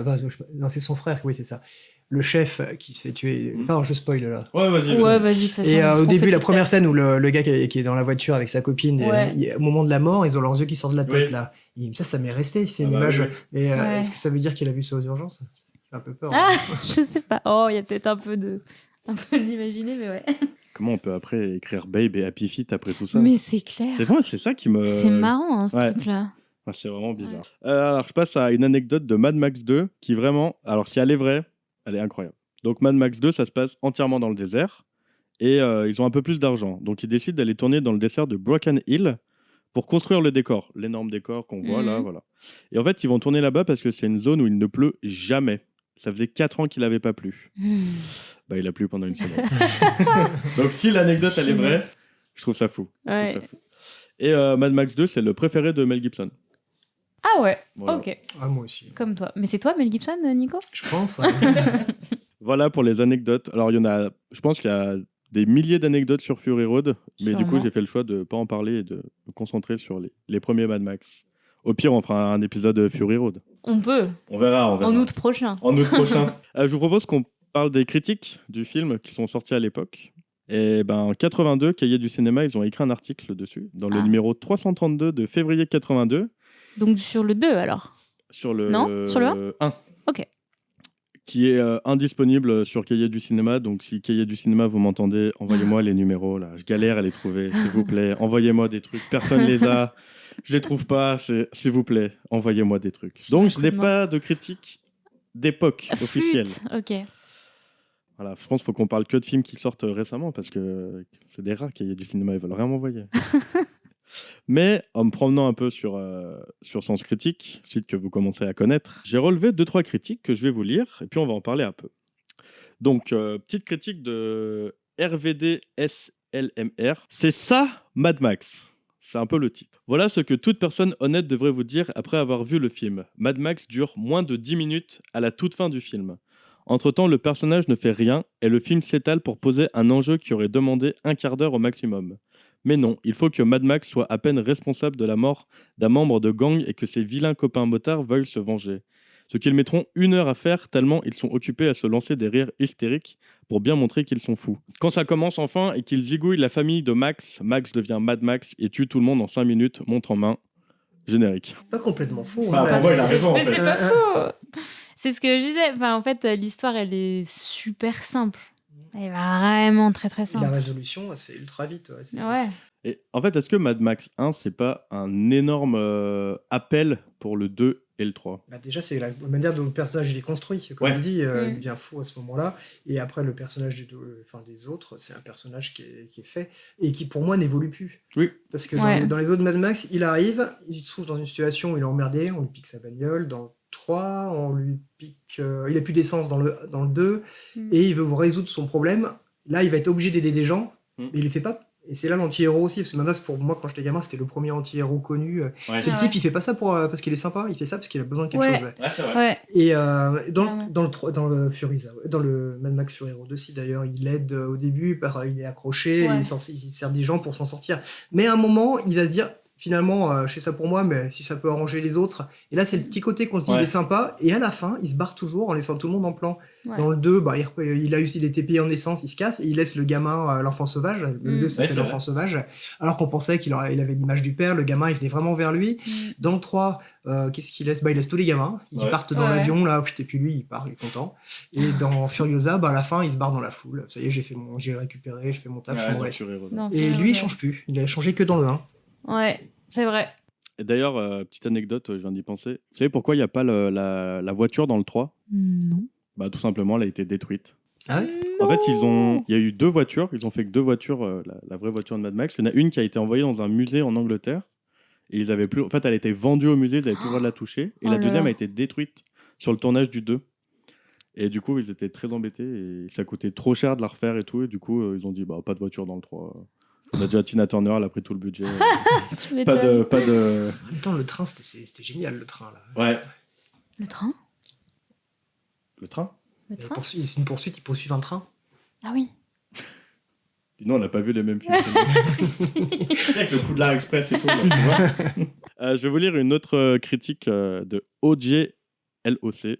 Speaker 3: non, c'est son frère, oui, c'est ça. Le chef qui se fait tuer. Enfin, je spoil là.
Speaker 1: Ouais, vas-y.
Speaker 2: Ouais, vas-y, de toute façon.
Speaker 3: Et
Speaker 2: ce
Speaker 3: au
Speaker 2: qu'on
Speaker 3: début,
Speaker 2: fait
Speaker 3: la
Speaker 2: plus
Speaker 3: première
Speaker 2: tard.
Speaker 3: scène où le gars qui est dans la voiture avec sa copine,
Speaker 2: Ouais.
Speaker 3: au moment de la mort, ils ont leurs yeux qui sortent de la tête
Speaker 1: Oui.
Speaker 3: là. Et ça m'est resté. C'est
Speaker 1: Ah
Speaker 3: une
Speaker 1: bah
Speaker 3: image.
Speaker 1: oui.
Speaker 3: Mais
Speaker 2: Ouais.
Speaker 3: est-ce que ça veut dire qu'il a vu ça aux urgences? J'ai un peu peur.
Speaker 2: Ah, je sais pas. Oh, il y a peut-être un peu d'imaginer, mais ouais.
Speaker 1: Comment on peut après écrire Babe et Happy Feet après tout ça?
Speaker 2: Mais c'est clair.
Speaker 1: C'est vrai, c'est ça qui me...
Speaker 2: C'est marrant, hein, ce
Speaker 1: Ouais.
Speaker 2: truc-là.
Speaker 1: Ouais, c'est vraiment bizarre. Alors, je passe à une anecdote de Mad Max 2 qui vraiment, alors si elle est vraie, elle est incroyable. Donc Mad Max 2, ça se passe entièrement dans le désert et ils ont un peu plus d'argent. Donc ils décident d'aller tourner dans le désert de Broken Hill pour construire le décor, l'énorme décor qu'on voit là, voilà. Et en fait, ils vont tourner là-bas parce que c'est une zone où il ne pleut jamais. Ça faisait 4 ans qu'il n'avait pas plu. Bah, il a plu pendant une semaine. Donc si l'anecdote elle est vraie, je trouve ça fou. Je trouve
Speaker 2: Ouais.
Speaker 1: ça fou. Et Mad Max 2, c'est le préféré de Mel Gibson.
Speaker 2: Ah ouais,
Speaker 1: Voilà.
Speaker 2: ok.
Speaker 3: Ah, moi aussi.
Speaker 2: Comme toi. Mais c'est toi, Mel Gibson, Nico?
Speaker 3: Je pense. Ouais.
Speaker 1: Voilà pour les anecdotes. Alors, il y en a, je pense qu'il y a des milliers d'anecdotes sur Fury Road, mais du coup,
Speaker 2: Sûrement.
Speaker 1: j'ai fait le choix de ne pas en parler et de me concentrer sur les premiers Mad Max. Au pire, on fera un épisode Fury Road.
Speaker 2: On peut.
Speaker 1: On verra.
Speaker 2: En août prochain.
Speaker 1: En août prochain. Je vous propose qu'on parle des critiques du film qui sont sorties à l'époque. Et ben, en 82, Cahiers du cinéma, ils ont écrit un article dessus, dans le numéro 332 de février 82.
Speaker 2: Donc sur le 2 alors?
Speaker 1: Sur le
Speaker 2: Non, sur le
Speaker 1: 1.
Speaker 2: Ok.
Speaker 1: Qui est indisponible sur Cahiers du cinéma. Donc si Cahiers du cinéma, vous m'entendez, envoyez-moi les numéros. Là. Je galère à les trouver, s'il vous plaît. Envoyez-moi des trucs. Personne les a. Je les trouve pas. S'il vous plaît, envoyez-moi des trucs. Donc je n'ai pas de critique d'époque officielle.
Speaker 2: Ok.
Speaker 1: Voilà, je pense qu'il faut qu'on parle que de films qui sortent récemment parce que c'est des rats Cahiers du cinéma, ils veulent rien m'envoyer. Mais en me promenant un peu sur Sens Critique, site que vous commencez à connaître, j'ai relevé 2-3 critiques que je vais vous lire et puis on va en parler un peu. Donc, petite critique de RVDSLMR. C'est ça, Mad Max. C'est un peu le titre. Voilà ce que toute personne honnête devrait vous dire après avoir vu le film. Mad Max dure moins de 10 minutes à la toute fin du film. Entre-temps, le personnage ne fait rien et le film s'étale pour poser un enjeu qui aurait demandé un quart d'heure au maximum. Mais non, il faut que Mad Max soit à peine responsable de la mort d'un membre de gang et que ses vilains copains motards veuillent se venger. Ce qu'ils mettront 1 heure à faire tellement ils sont occupés à se lancer des rires hystériques pour bien montrer qu'ils sont fous. Quand ça commence enfin et qu'ils zigouillent la famille de Max, Max devient Mad Max et tue tout le monde en 5 minutes, montre en main. Générique.
Speaker 3: Pas complètement faux.
Speaker 1: Bah, pour moi, il a raison, en
Speaker 2: Mais
Speaker 1: fait.
Speaker 2: c'est pas faux. C'est ce que je disais. Enfin, en fait, l'histoire, elle est super simple. Elle est vraiment très très
Speaker 3: Et
Speaker 2: simple.
Speaker 3: la résolution, elle se fait ultra vite.
Speaker 2: Ouais.
Speaker 1: Et en fait, est-ce que Mad Max 1, c'est pas un énorme appel pour le 2 et le 3
Speaker 3: Bah déjà, c'est la manière dont le personnage il est construit. Comme
Speaker 1: Ouais.
Speaker 3: il dit, il devient fou à ce moment-là. Et après, le personnage des autres, c'est un personnage qui est fait et qui, pour moi, n'évolue plus.
Speaker 1: Oui.
Speaker 3: Parce que
Speaker 2: Ouais.
Speaker 3: dans les autres Mad Max, il arrive, il se trouve dans une situation où il est emmerdé, on lui pique sa bagnole. Dans le 3, on lui pique... il a plus d'essence dans le 2 et il veut résoudre son problème. Là, il va être obligé d'aider des gens, mais il les fait pas. Et c'est là l'anti-héros aussi, parce que Mad Max, pour moi, quand j'étais gamin, c'était le premier anti-héros connu.
Speaker 1: Ouais.
Speaker 3: C'est le
Speaker 2: Ah
Speaker 3: type,
Speaker 2: ouais.
Speaker 3: il fait pas ça parce qu'il est sympa, il fait ça parce qu'il a besoin de quelque
Speaker 2: Ouais.
Speaker 3: chose.
Speaker 1: Ouais, c'est vrai.
Speaker 2: Ouais.
Speaker 3: Et
Speaker 2: Clairement.
Speaker 3: dans le Mad Max Fury Road aussi, d'ailleurs, il aide au début, il est accroché,
Speaker 2: Ouais.
Speaker 3: il sert des gens pour s'en sortir. Mais à un moment, il va se dire, finalement, je fais ça pour moi, mais si ça peut arranger les autres. Et là, c'est le petit côté qu'on se dit,
Speaker 1: Ouais.
Speaker 3: il est sympa, et à la fin, il se barre toujours en laissant tout le monde en plan.
Speaker 2: Ouais.
Speaker 3: Dans le 2, il était payé en essence, il se casse, et il laisse le gamin, l'enfant sauvage, le 2 s'appelle
Speaker 1: c'est
Speaker 3: l'enfant sauvage, alors qu'on pensait il avait l'image du père, le gamin, il venait vraiment vers lui. Dans le 3, qu'est-ce qu'il laisse ? Il laisse tous les gamins, ils
Speaker 1: Ouais.
Speaker 3: partent dans
Speaker 2: Ouais.
Speaker 3: l'avion, là, et puis lui, il part, il est content. Et dans Furiosa, à la fin, il se barre dans la foule. Ça y est, j'ai récupéré, j'ai fait mon taf, je m'en vais.
Speaker 2: Non,
Speaker 3: Et
Speaker 2: Fury
Speaker 3: lui, il
Speaker 2: Road.
Speaker 3: change plus. Il a changé que dans le 1.
Speaker 2: Ouais, c'est vrai.
Speaker 1: Et d'ailleurs, petite anecdote, je viens d'y penser. Vous savez pourquoi il n'y a pas la voiture dans le 3 ?
Speaker 2: Non.
Speaker 1: Bah, tout simplement, elle a été détruite.
Speaker 3: Ah ouais ?
Speaker 1: En fait, il y a eu 2 voitures. Ils ont fait que 2 voitures, la vraie voiture de Mad Max. Il y en a une qui a été envoyée dans un musée en Angleterre. Et ils avaient plus... En fait, elle a été vendue au musée, ils n'avaient plus le droit de la toucher. Et
Speaker 2: Oh
Speaker 1: la
Speaker 2: là
Speaker 1: deuxième
Speaker 2: là.
Speaker 1: a été détruite sur le tournage du 2. Et du coup, ils étaient très embêtés. Et ça coûtait trop cher de la refaire et tout. Et du coup, ils ont dit, bah, pas de voiture dans le 3. On a déjà Tina
Speaker 2: Tu
Speaker 1: Turner, elle a pris tout le budget.
Speaker 2: m'étonnes.
Speaker 1: pas de...
Speaker 3: En même temps, le train, c'était génial, le train, là.
Speaker 1: Ouais.
Speaker 2: Le train
Speaker 1: Le train ?
Speaker 2: Le train
Speaker 3: C'est une poursuite, ils poursuivent un train.
Speaker 2: Ah oui.
Speaker 1: Non, on n'a pas vu les mêmes films. Avec le Poudlard Express et tout. Là, tu vois. Je vais vous lire une autre critique de OJLOC.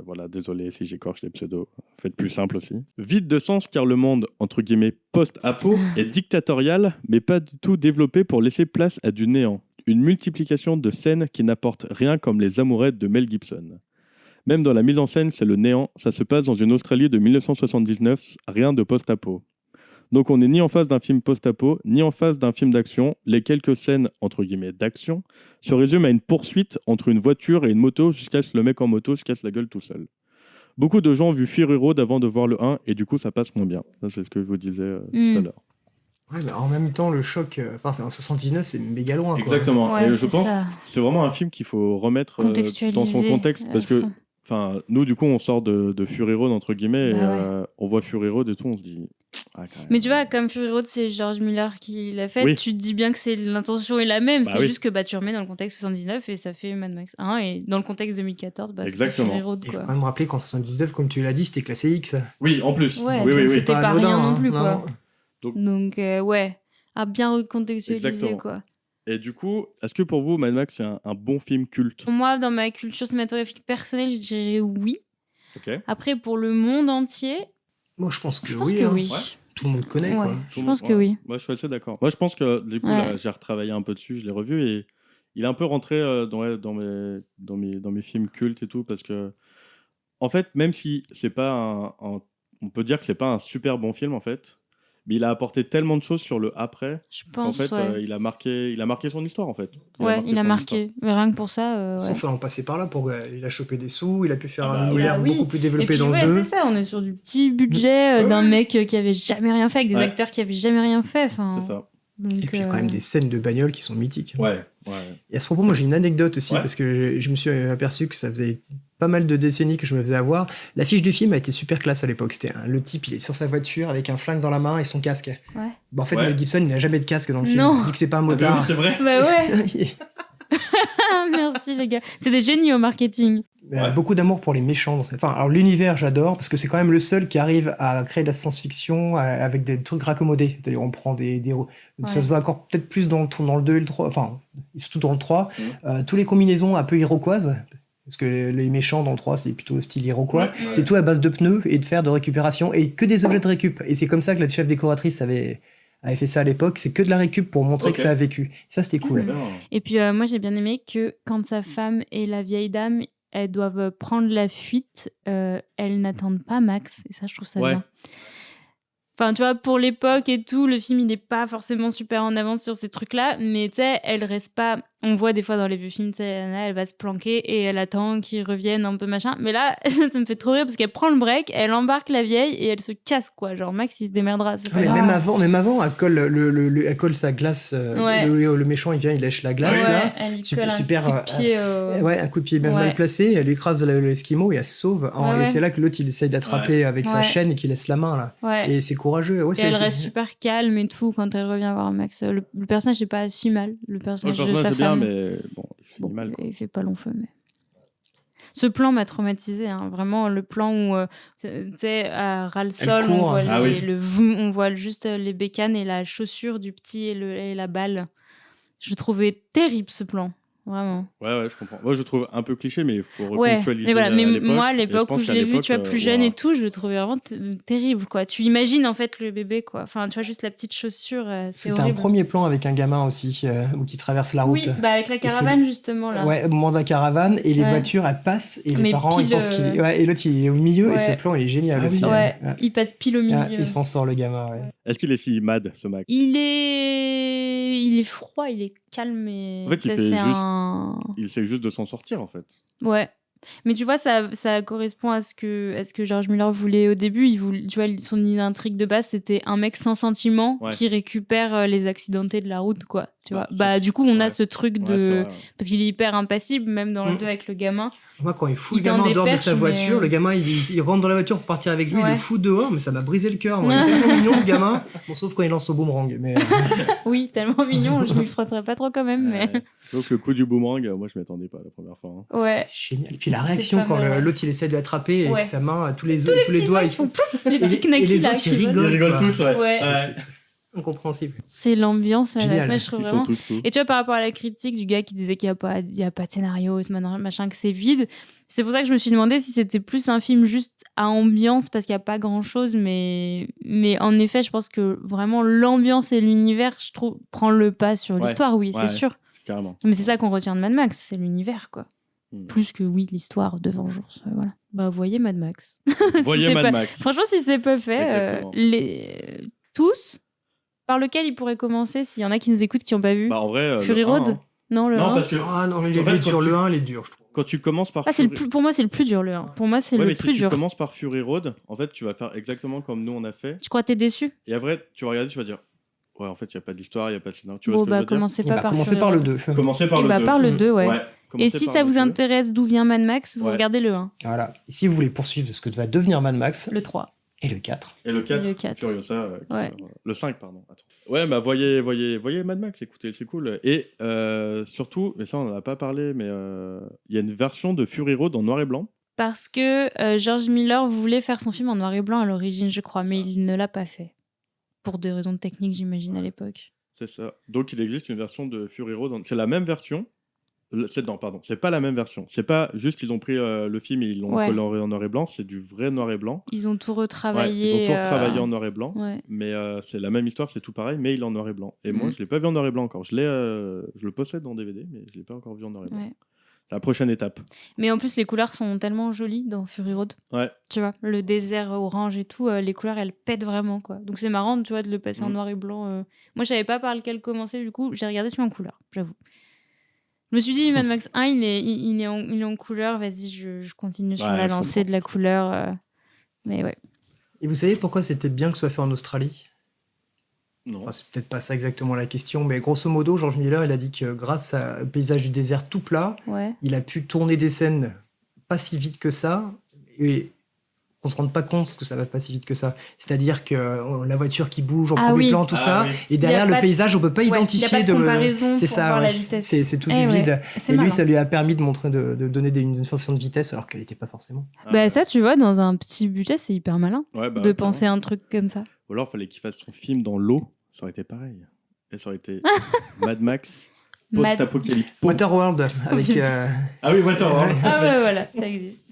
Speaker 1: Voilà, désolé si j'écorche les pseudos. Faites plus simple aussi. Vide de sens car le monde, entre guillemets, post-apo est dictatorial, mais pas du tout développé pour laisser place à du néant. Une multiplication de scènes qui n'apportent rien comme les amourettes de Mel Gibson. Même dans la mise en scène, c'est le néant. Ça se passe dans une Australie de 1979, rien de post-apo. Donc on n'est ni en face d'un film post-apo, ni en face d'un film d'action. Les quelques scènes, entre guillemets, d'action, se résument à une poursuite entre une voiture et une moto jusqu'à ce que le mec en moto se casse la gueule tout seul. Beaucoup de gens ont vu Fury Road avant de voir le 1 et du coup ça passe moins bien. Ça c'est ce que je vous disais tout à l'heure.
Speaker 3: Ouais, mais en même temps, le choc, en 79, c'est méga loin, quoi.
Speaker 1: Exactement.
Speaker 2: Ouais,
Speaker 1: et je
Speaker 2: c'est
Speaker 1: pense
Speaker 2: ça.
Speaker 1: que c'est vraiment un film qu'il faut remettre dans son contexte
Speaker 2: à
Speaker 1: parce que
Speaker 2: fond.
Speaker 1: nous du coup on sort de Fury Road entre guillemets
Speaker 2: Bah
Speaker 1: et on voit Fury Road et tout, on se dit ah, quand même.
Speaker 2: Mais tu vois, comme Fury Road, c'est George Miller qui l'a fait,
Speaker 1: Oui.
Speaker 2: tu te dis bien que l'intention est la même,
Speaker 1: Bah
Speaker 2: c'est
Speaker 1: oui.
Speaker 2: juste que tu remets dans le contexte 79 et ça fait Mad Max 1, et dans le contexte 2014, ça fait
Speaker 1: Exactement.
Speaker 2: Fury Road,
Speaker 3: Il faut
Speaker 2: quoi.
Speaker 3: quand même rappeler qu'en 79, comme tu l'as dit, c'était classé X.
Speaker 1: Oui, en plus.
Speaker 2: Ouais,
Speaker 1: oui,
Speaker 2: donc
Speaker 1: oui, oui.
Speaker 2: c'était pas rien non plus,
Speaker 3: hein,
Speaker 2: quoi.
Speaker 3: non.
Speaker 2: Donc, ouais, à bien recontextualiser,
Speaker 1: Exactement.
Speaker 2: quoi.
Speaker 1: Et du coup, est-ce que pour vous Mad Max c'est un bon film culte?
Speaker 2: Moi, dans ma culture cinématographique personnelle, je dirais oui.
Speaker 1: Ok.
Speaker 2: Après, pour le monde entier,
Speaker 3: Moi, je pense que
Speaker 2: je pense
Speaker 3: oui.
Speaker 2: que
Speaker 3: hein.
Speaker 2: oui.
Speaker 1: Ouais.
Speaker 3: Tout le monde connaît,
Speaker 2: Ouais,
Speaker 3: quoi.
Speaker 2: je pense que oui.
Speaker 1: Moi, je suis assez d'accord. Moi, je pense que du coup,
Speaker 2: Ouais.
Speaker 1: là, j'ai retravaillé un peu dessus, je l'ai revu et il est un peu rentré dans mes films cultes et tout parce que, en fait, même si c'est pas on peut dire que c'est pas un super bon film en fait, mais il a apporté tellement de choses sur le après.
Speaker 2: Je
Speaker 1: En
Speaker 2: pense,
Speaker 1: fait,
Speaker 2: ouais.
Speaker 1: il a marqué son histoire en fait.
Speaker 2: Ouais, il a
Speaker 1: son
Speaker 2: marqué. Mais rien que pour ça, ouais.
Speaker 3: Sauf en passer par là, il a chopé des sous, il a pu faire
Speaker 1: Ah
Speaker 3: un
Speaker 1: bah
Speaker 3: univers
Speaker 2: oui.
Speaker 3: beaucoup plus
Speaker 2: Et
Speaker 3: développé
Speaker 2: puis,
Speaker 3: dans
Speaker 2: ouais,
Speaker 3: le 2.
Speaker 2: c'est ça, on est sur du petit budget d'un mec qui avait jamais rien fait, avec des
Speaker 1: Ouais.
Speaker 2: acteurs qui avaient jamais rien fait.
Speaker 1: histoire. C'est ça.
Speaker 2: Donc,
Speaker 3: Et puis, quand même des scènes de bagnole qui sont mythiques.
Speaker 1: Ouais.
Speaker 3: Et à ce propos, moi, j'ai une anecdote aussi,
Speaker 1: Ouais.
Speaker 3: parce que je me suis aperçu que ça faisait pas mal de décennies que je me faisais avoir. L'affiche du film a été super classe à l'époque. C'était le type, il est sur sa voiture avec un flingue dans la main et son casque.
Speaker 2: Ouais.
Speaker 3: Bah, en fait,
Speaker 1: Ouais.
Speaker 3: Mel Gibson, il n'a jamais de casque dans le film,
Speaker 2: Non.
Speaker 3: vu que c'est pas un motard.
Speaker 1: C'est vrai.
Speaker 2: Bah ouais, merci les gars. C'est des génies au marketing.
Speaker 3: Beaucoup d'amour pour les méchants. Enfin, alors l'univers, j'adore, parce que c'est quand même le seul qui arrive à créer de la science-fiction avec des trucs raccommodés. C'est-à-dire, on prend des héros. Donc, ça se voit encore peut-être plus dans le 2 et le 3, enfin, surtout dans le 3. Tous les combinaisons un peu iroquoises, parce que les méchants dans le 3, c'est plutôt style iroquois. C'est tout à base de pneus et de fer de récupération et que des objets de récup. Et c'est comme ça que la chef décoratrice avait fait ça à l'époque. C'est que de la récup pour montrer que ça a vécu. Ça, c'était cool.
Speaker 2: Et puis, moi, j'ai bien aimé que quand sa femme et la vieille dame, elles doivent prendre la fuite, elles n'attendent pas Max. Et ça, je trouve ça bien. Enfin, tu vois, pour l'époque et tout, le film, il n'est pas forcément super en avance sur ces trucs-là, mais tu sais, elle reste pas... On voit des fois dans les vieux films, tu sais, elle va se planquer et elle attend qu'ils reviennent un peu machin. Mais là, ça me fait trop rire parce qu'elle prend le break, elle embarque la vieille et elle se casse, quoi. Genre, Max, il se démerdera.
Speaker 3: Même avant, elle colle sa glace. Le méchant, il vient, il lèche la glace. Là.
Speaker 2: Elle lui
Speaker 3: super,
Speaker 2: colle un coup de pied.
Speaker 3: Un coup de pied mal placé. Elle lui écrase l'esquimau et elle se sauve. Et c'est là que l'autre, il essaye d'attraper avec sa chaîne et qu'il laisse la main, là. Et c'est courageux.
Speaker 2: Et elle reste super calme et tout quand elle revient voir Max. Le personnage n'est pas si mal. Le personnage de sa femme.
Speaker 1: Mais bon, il finit mal.
Speaker 2: Il fait pas long feu, mais... Ce plan m'a traumatisé, hein. Vraiment le plan où, tu sais, à ras le sol, on voit juste les bécanes et la chaussure du petit et la balle. Je le trouvais terrible, ce plan. Vraiment.
Speaker 1: Ouais, je comprends. Moi, je trouve un peu cliché, mais il faut recontextualiser.
Speaker 2: Mais voilà, moi, à l'époque où je l'ai vu, tu vois, plus jeune et tout, je le trouvais vraiment terrible, quoi. Tu imagines, en fait, le bébé, quoi. Enfin, tu vois, juste la petite chaussure, c'est horrible.
Speaker 3: C'était un premier plan avec un gamin aussi, qui traverse la route.
Speaker 2: Oui, avec la caravane, justement, là.
Speaker 3: Ouais, au moment de la caravane, et les voitures, elles passent, et les parents, ils pensent qu'il est... Ouais, et l'autre, il est au milieu, et ce plan, il est génial aussi.
Speaker 2: Il passe pile au milieu.
Speaker 3: Il s'en sort, le gamin,
Speaker 1: Est-ce qu'il est si mad, ce Max ?
Speaker 2: Il est froid, il est calme, et...
Speaker 1: En fait, il essaie juste de s'en sortir, en fait.
Speaker 2: Ouais. Mais tu vois, ça correspond à ce que George Miller voulait au début. Tu vois, son intrigue de base, c'était un mec sans sentiment qui récupère les accidentés de la route, quoi. Tu vois. Du coup, on a ce truc de... Parce qu'il est hyper impassible, même dans le 2 avec le gamin.
Speaker 3: Moi, quand il fout le gamin en dehors de sa voiture, le gamin, il rentre dans la voiture pour partir avec lui, il le fout dehors, mais ça m'a brisé le cœur. Moi, il est tellement mignon, ce gamin. Bon, sauf quand il lance au boomerang. Mais...
Speaker 2: Oui, tellement mignon, je m'y frotterais pas trop quand même. Mais...
Speaker 1: Donc, le coup du boomerang, moi, je m'y attendais pas la première fois. Hein.
Speaker 2: Ouais.
Speaker 3: C'est génial. Et puis la réaction quand l'autre, il essaie de l'attraper avec sa main, tous les doigts, ils font
Speaker 2: plouf, les petits knackis,
Speaker 3: et les autres, ils
Speaker 1: rigolent tous,
Speaker 3: incompréhensible.
Speaker 2: C'est l'ambiance à la semaine, je trouve vraiment.
Speaker 1: Tous.
Speaker 2: Et tu vois, par rapport à la critique du gars qui disait qu'il n'y a pas de scénario, machin, que c'est vide, c'est pour ça que je me suis demandé si c'était plus un film juste à ambiance, parce qu'il n'y a pas grand-chose, mais en effet, je pense que vraiment l'ambiance et l'univers, je trouve, prend le pas sur l'histoire, c'est sûr.
Speaker 1: Carrément.
Speaker 2: Mais c'est ça qu'on retient de Mad Max, c'est l'univers, quoi. Plus que l'histoire de vengeance, voilà. Voyez Mad Max.
Speaker 1: Voyez Mad Max.
Speaker 2: Franchement, si c'est pas fait, tous... Par lequel il pourrait commencer s'il y en a qui nous écoutent qui n'ont pas vu
Speaker 1: en vrai,
Speaker 2: Fury Road
Speaker 1: 1.
Speaker 2: Non, le 1.
Speaker 1: Parce que...
Speaker 3: le 1, il est dur, je trouve.
Speaker 1: Quand tu commences par...
Speaker 2: Pour moi, c'est le plus dur, le 1. Pour moi, c'est le plus dur.
Speaker 1: Si tu commences par Fury Road, en fait, tu vas faire exactement comme nous, on a fait.
Speaker 2: Tu crois que t'es déçu ?
Speaker 1: Et après, tu vas regarder, tu vas dire... Ouais, en fait, il n'y a pas d'histoire, il n'y a pas de scénario.
Speaker 2: Commencez pas par
Speaker 3: commencez par le 2.
Speaker 1: Commencez par le 2.
Speaker 2: Par le 2, ouais. Et si ça vous intéresse d'où vient Mad Max, vous regardez le 1.
Speaker 3: Voilà. Et si vous voulez poursuivre ce que va devenir Mad Max...
Speaker 2: Le 3.
Speaker 3: Et le 4.
Speaker 1: Et le 4. Furiosa. Le 5, pardon. Attends. Ouais, voyez Mad Max, écoutez, c'est cool. Et surtout, mais ça, on n'en a pas parlé, mais il y a une version de Fury Road en noir et blanc.
Speaker 2: Parce que George Miller voulait faire son film en noir et blanc à l'origine, je crois, mais il ne l'a pas fait. Pour des raisons techniques, j'imagine, à l'époque.
Speaker 1: C'est ça. Donc, il existe une version de Fury Road. C'est la même version. C'est pas la même version. C'est pas juste qu'ils ont pris le film et ils l'ont coloré en noir et blanc. C'est du vrai noir et blanc.
Speaker 2: Ils ont tout retravaillé.
Speaker 1: En noir et blanc. Mais c'est la même histoire, c'est tout pareil, mais il est en noir et blanc. Et moi, je l'ai pas vu en noir et blanc encore. Je le possède en DVD, mais je l'ai pas encore vu en noir et blanc. C'est la prochaine étape. Mais
Speaker 2: en plus, les couleurs sont tellement jolies dans Fury Road.
Speaker 1: Ouais.
Speaker 2: Tu vois, le désert orange et tout, les couleurs, elles pètent vraiment, quoi. Donc c'est marrant, tu vois, de le passer en noir et blanc. Moi, je savais pas par lequel commencer, du coup, j'ai regardé celui en couleur, j'avoue. Je me suis dit, Mad Max 1, il est en couleur, vas-y, je continue sur la lancée de la couleur. Mais ouais.
Speaker 3: Et vous savez pourquoi c'était bien que ce soit fait en Australie ?
Speaker 1: Non.
Speaker 3: Enfin, c'est peut-être pas ça exactement la question, mais grosso modo, George Miller, il a dit que grâce au paysage du désert tout plat, il a pu tourner des scènes pas si vite que ça, et qu'on se rende pas compte que ça va pas si vite que ça. C'est-à-dire que la voiture qui bouge en
Speaker 2: Ah
Speaker 3: premier
Speaker 2: oui.
Speaker 3: plan, tout ça,
Speaker 1: oui.
Speaker 3: et derrière
Speaker 2: Y a
Speaker 3: le
Speaker 2: pas de-
Speaker 3: paysage, on peut pas
Speaker 2: Ouais,
Speaker 3: identifier
Speaker 2: y a pas de comparaison
Speaker 3: c'est
Speaker 2: pour
Speaker 3: ça,
Speaker 2: voir
Speaker 3: ouais.
Speaker 2: la vitesse.
Speaker 3: C'est tout
Speaker 2: Eh
Speaker 3: du
Speaker 2: ouais,
Speaker 3: vide.
Speaker 2: c'est
Speaker 3: Et lui,
Speaker 2: malin.
Speaker 3: ça lui a permis de montrer une sensation de vitesse alors qu'elle était pas forcément.
Speaker 1: Ah,
Speaker 2: Bah,
Speaker 1: ouais.
Speaker 2: ça, tu vois, dans un petit budget, c'est hyper malin
Speaker 1: Ouais, bah
Speaker 2: de
Speaker 1: ouais,
Speaker 2: penser
Speaker 1: clairement.
Speaker 2: un truc comme ça.
Speaker 1: Ou alors, il fallait qu'il fasse son film dans l'eau. Ça aurait été pareil. Et ça aurait été Mad Max
Speaker 2: Mad-
Speaker 1: post-apocalypse.
Speaker 3: Waterworld avec
Speaker 1: Ah oui, Waterworld.
Speaker 2: Ah ouais, voilà, ça existe.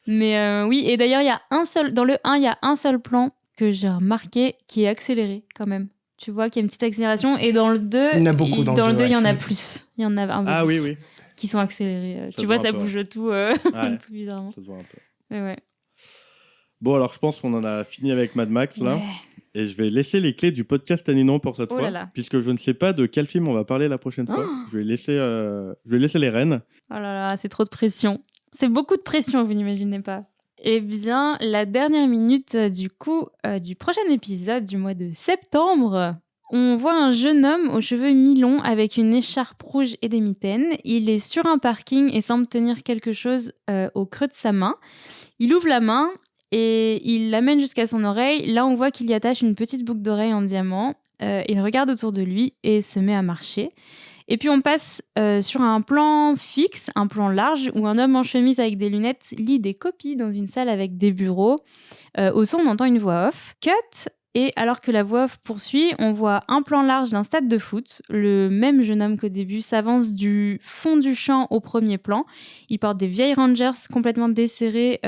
Speaker 2: Mais oui, et d'ailleurs, dans le 1, il y a un seul plan que j'ai remarqué qui est accéléré quand même. Tu vois qu'il y a une petite accélération. Et dans le 2,
Speaker 3: Il y en a beaucoup dans le 2,
Speaker 2: il y en a
Speaker 3: ouais.
Speaker 2: plus. Il y en a un peu
Speaker 1: Ah oui,
Speaker 2: plus
Speaker 1: oui.
Speaker 2: qui sont accélérés.
Speaker 1: Ça
Speaker 2: Tu
Speaker 1: se
Speaker 2: vois,
Speaker 1: voit
Speaker 2: ça
Speaker 1: un peu,
Speaker 2: bouge tout,
Speaker 1: Ouais.
Speaker 2: tout bizarrement.
Speaker 1: Ça se voit un peu.
Speaker 2: Mais ouais.
Speaker 1: Bon, alors je pense qu'on en a fini avec Mad Max là.
Speaker 2: Ouais.
Speaker 1: Et je vais laisser les clés du podcast à Ninon pour cette
Speaker 2: Oh
Speaker 1: fois.
Speaker 2: là là.
Speaker 1: Puisque je ne sais pas de quel film on va parler la prochaine fois.
Speaker 2: Oh.
Speaker 1: Je vais laisser les rênes.
Speaker 2: Oh là là, c'est trop de pression. C'est beaucoup de pression, vous n'imaginez pas. Eh bien, la dernière minute du prochain épisode du mois de septembre, on voit un jeune homme aux cheveux mi-longs avec une écharpe rouge et des mitaines. Il est sur un parking et semble tenir quelque chose au creux de sa main. Il ouvre la main et il l'amène jusqu'à son oreille. Là, on voit qu'il y attache une petite boucle d'oreille en diamant. Il regarde autour de lui et se met à marcher. Et puis on passe sur un plan fixe, un plan large, où un homme en chemise avec des lunettes lit des copies dans une salle avec des bureaux. Au son, on entend une voix off. Cut. Et alors que la voix off poursuit, on voit un plan large d'un stade de foot. Le même jeune homme qu'au début s'avance du fond du champ au premier plan. Il porte des vieilles Rangers complètement desserrées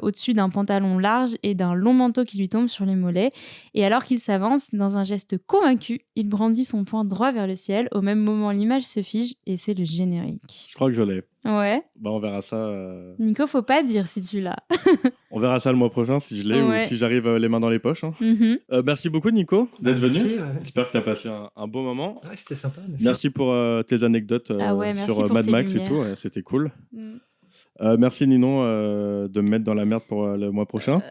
Speaker 2: au-dessus d'un pantalon large et d'un long manteau qui lui tombe sur les mollets. Et alors qu'il s'avance, dans un geste convaincu, il brandit son poing droit vers le ciel. Au même moment, l'image se fige et c'est le générique.
Speaker 1: Je crois que je l'ai.
Speaker 2: Ouais.
Speaker 1: Bah, on verra ça.
Speaker 2: Nico, faut pas dire si tu l'as.
Speaker 1: On verra ça le mois prochain si je l'ai
Speaker 2: Ouais.
Speaker 1: ou si j'arrive les mains dans les poches. Hein.
Speaker 2: Mhm.
Speaker 1: Merci beaucoup, Nico, d'être venu.
Speaker 3: Merci, ouais.
Speaker 1: J'espère que tu as passé un bon moment.
Speaker 3: Ouais, c'était sympa.
Speaker 1: Merci pour tes anecdotes
Speaker 2: Ah ouais, merci
Speaker 1: sur
Speaker 2: pour
Speaker 1: Mad
Speaker 2: tes
Speaker 1: Max et
Speaker 2: lumières.
Speaker 1: tout. Ouais, c'était cool.
Speaker 2: Mm.
Speaker 1: Merci, Ninon, de me mettre dans la merde pour le mois prochain.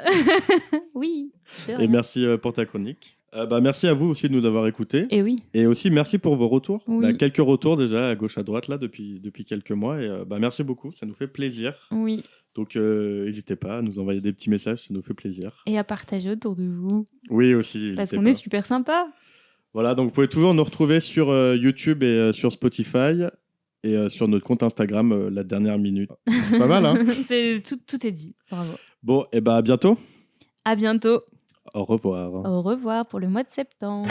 Speaker 2: Oui. de
Speaker 1: Et
Speaker 2: rien.
Speaker 1: merci pour ta chronique. Merci à vous aussi de nous avoir écoutés.
Speaker 2: Et oui.
Speaker 1: Et aussi, merci pour vos retours.
Speaker 2: Oui.
Speaker 1: Quelques retours déjà à gauche, à droite, là, depuis quelques mois. Et merci beaucoup, ça nous fait plaisir.
Speaker 2: Oui.
Speaker 1: Donc, n'hésitez pas à nous envoyer des petits messages, ça nous fait plaisir.
Speaker 2: Et à partager autour de vous.
Speaker 1: Oui, aussi.
Speaker 2: Parce
Speaker 1: n'hésitez
Speaker 2: qu'on
Speaker 1: pas.
Speaker 2: est super sympa.
Speaker 1: Voilà, donc vous pouvez toujours nous retrouver sur YouTube et sur Spotify. Et sur notre compte Instagram, la dernière minute. C'est pas mal, hein?
Speaker 2: Tout est dit. Bravo.
Speaker 1: Bon, et à bientôt.
Speaker 2: À bientôt.
Speaker 1: Au revoir.
Speaker 2: Au revoir pour le mois de septembre.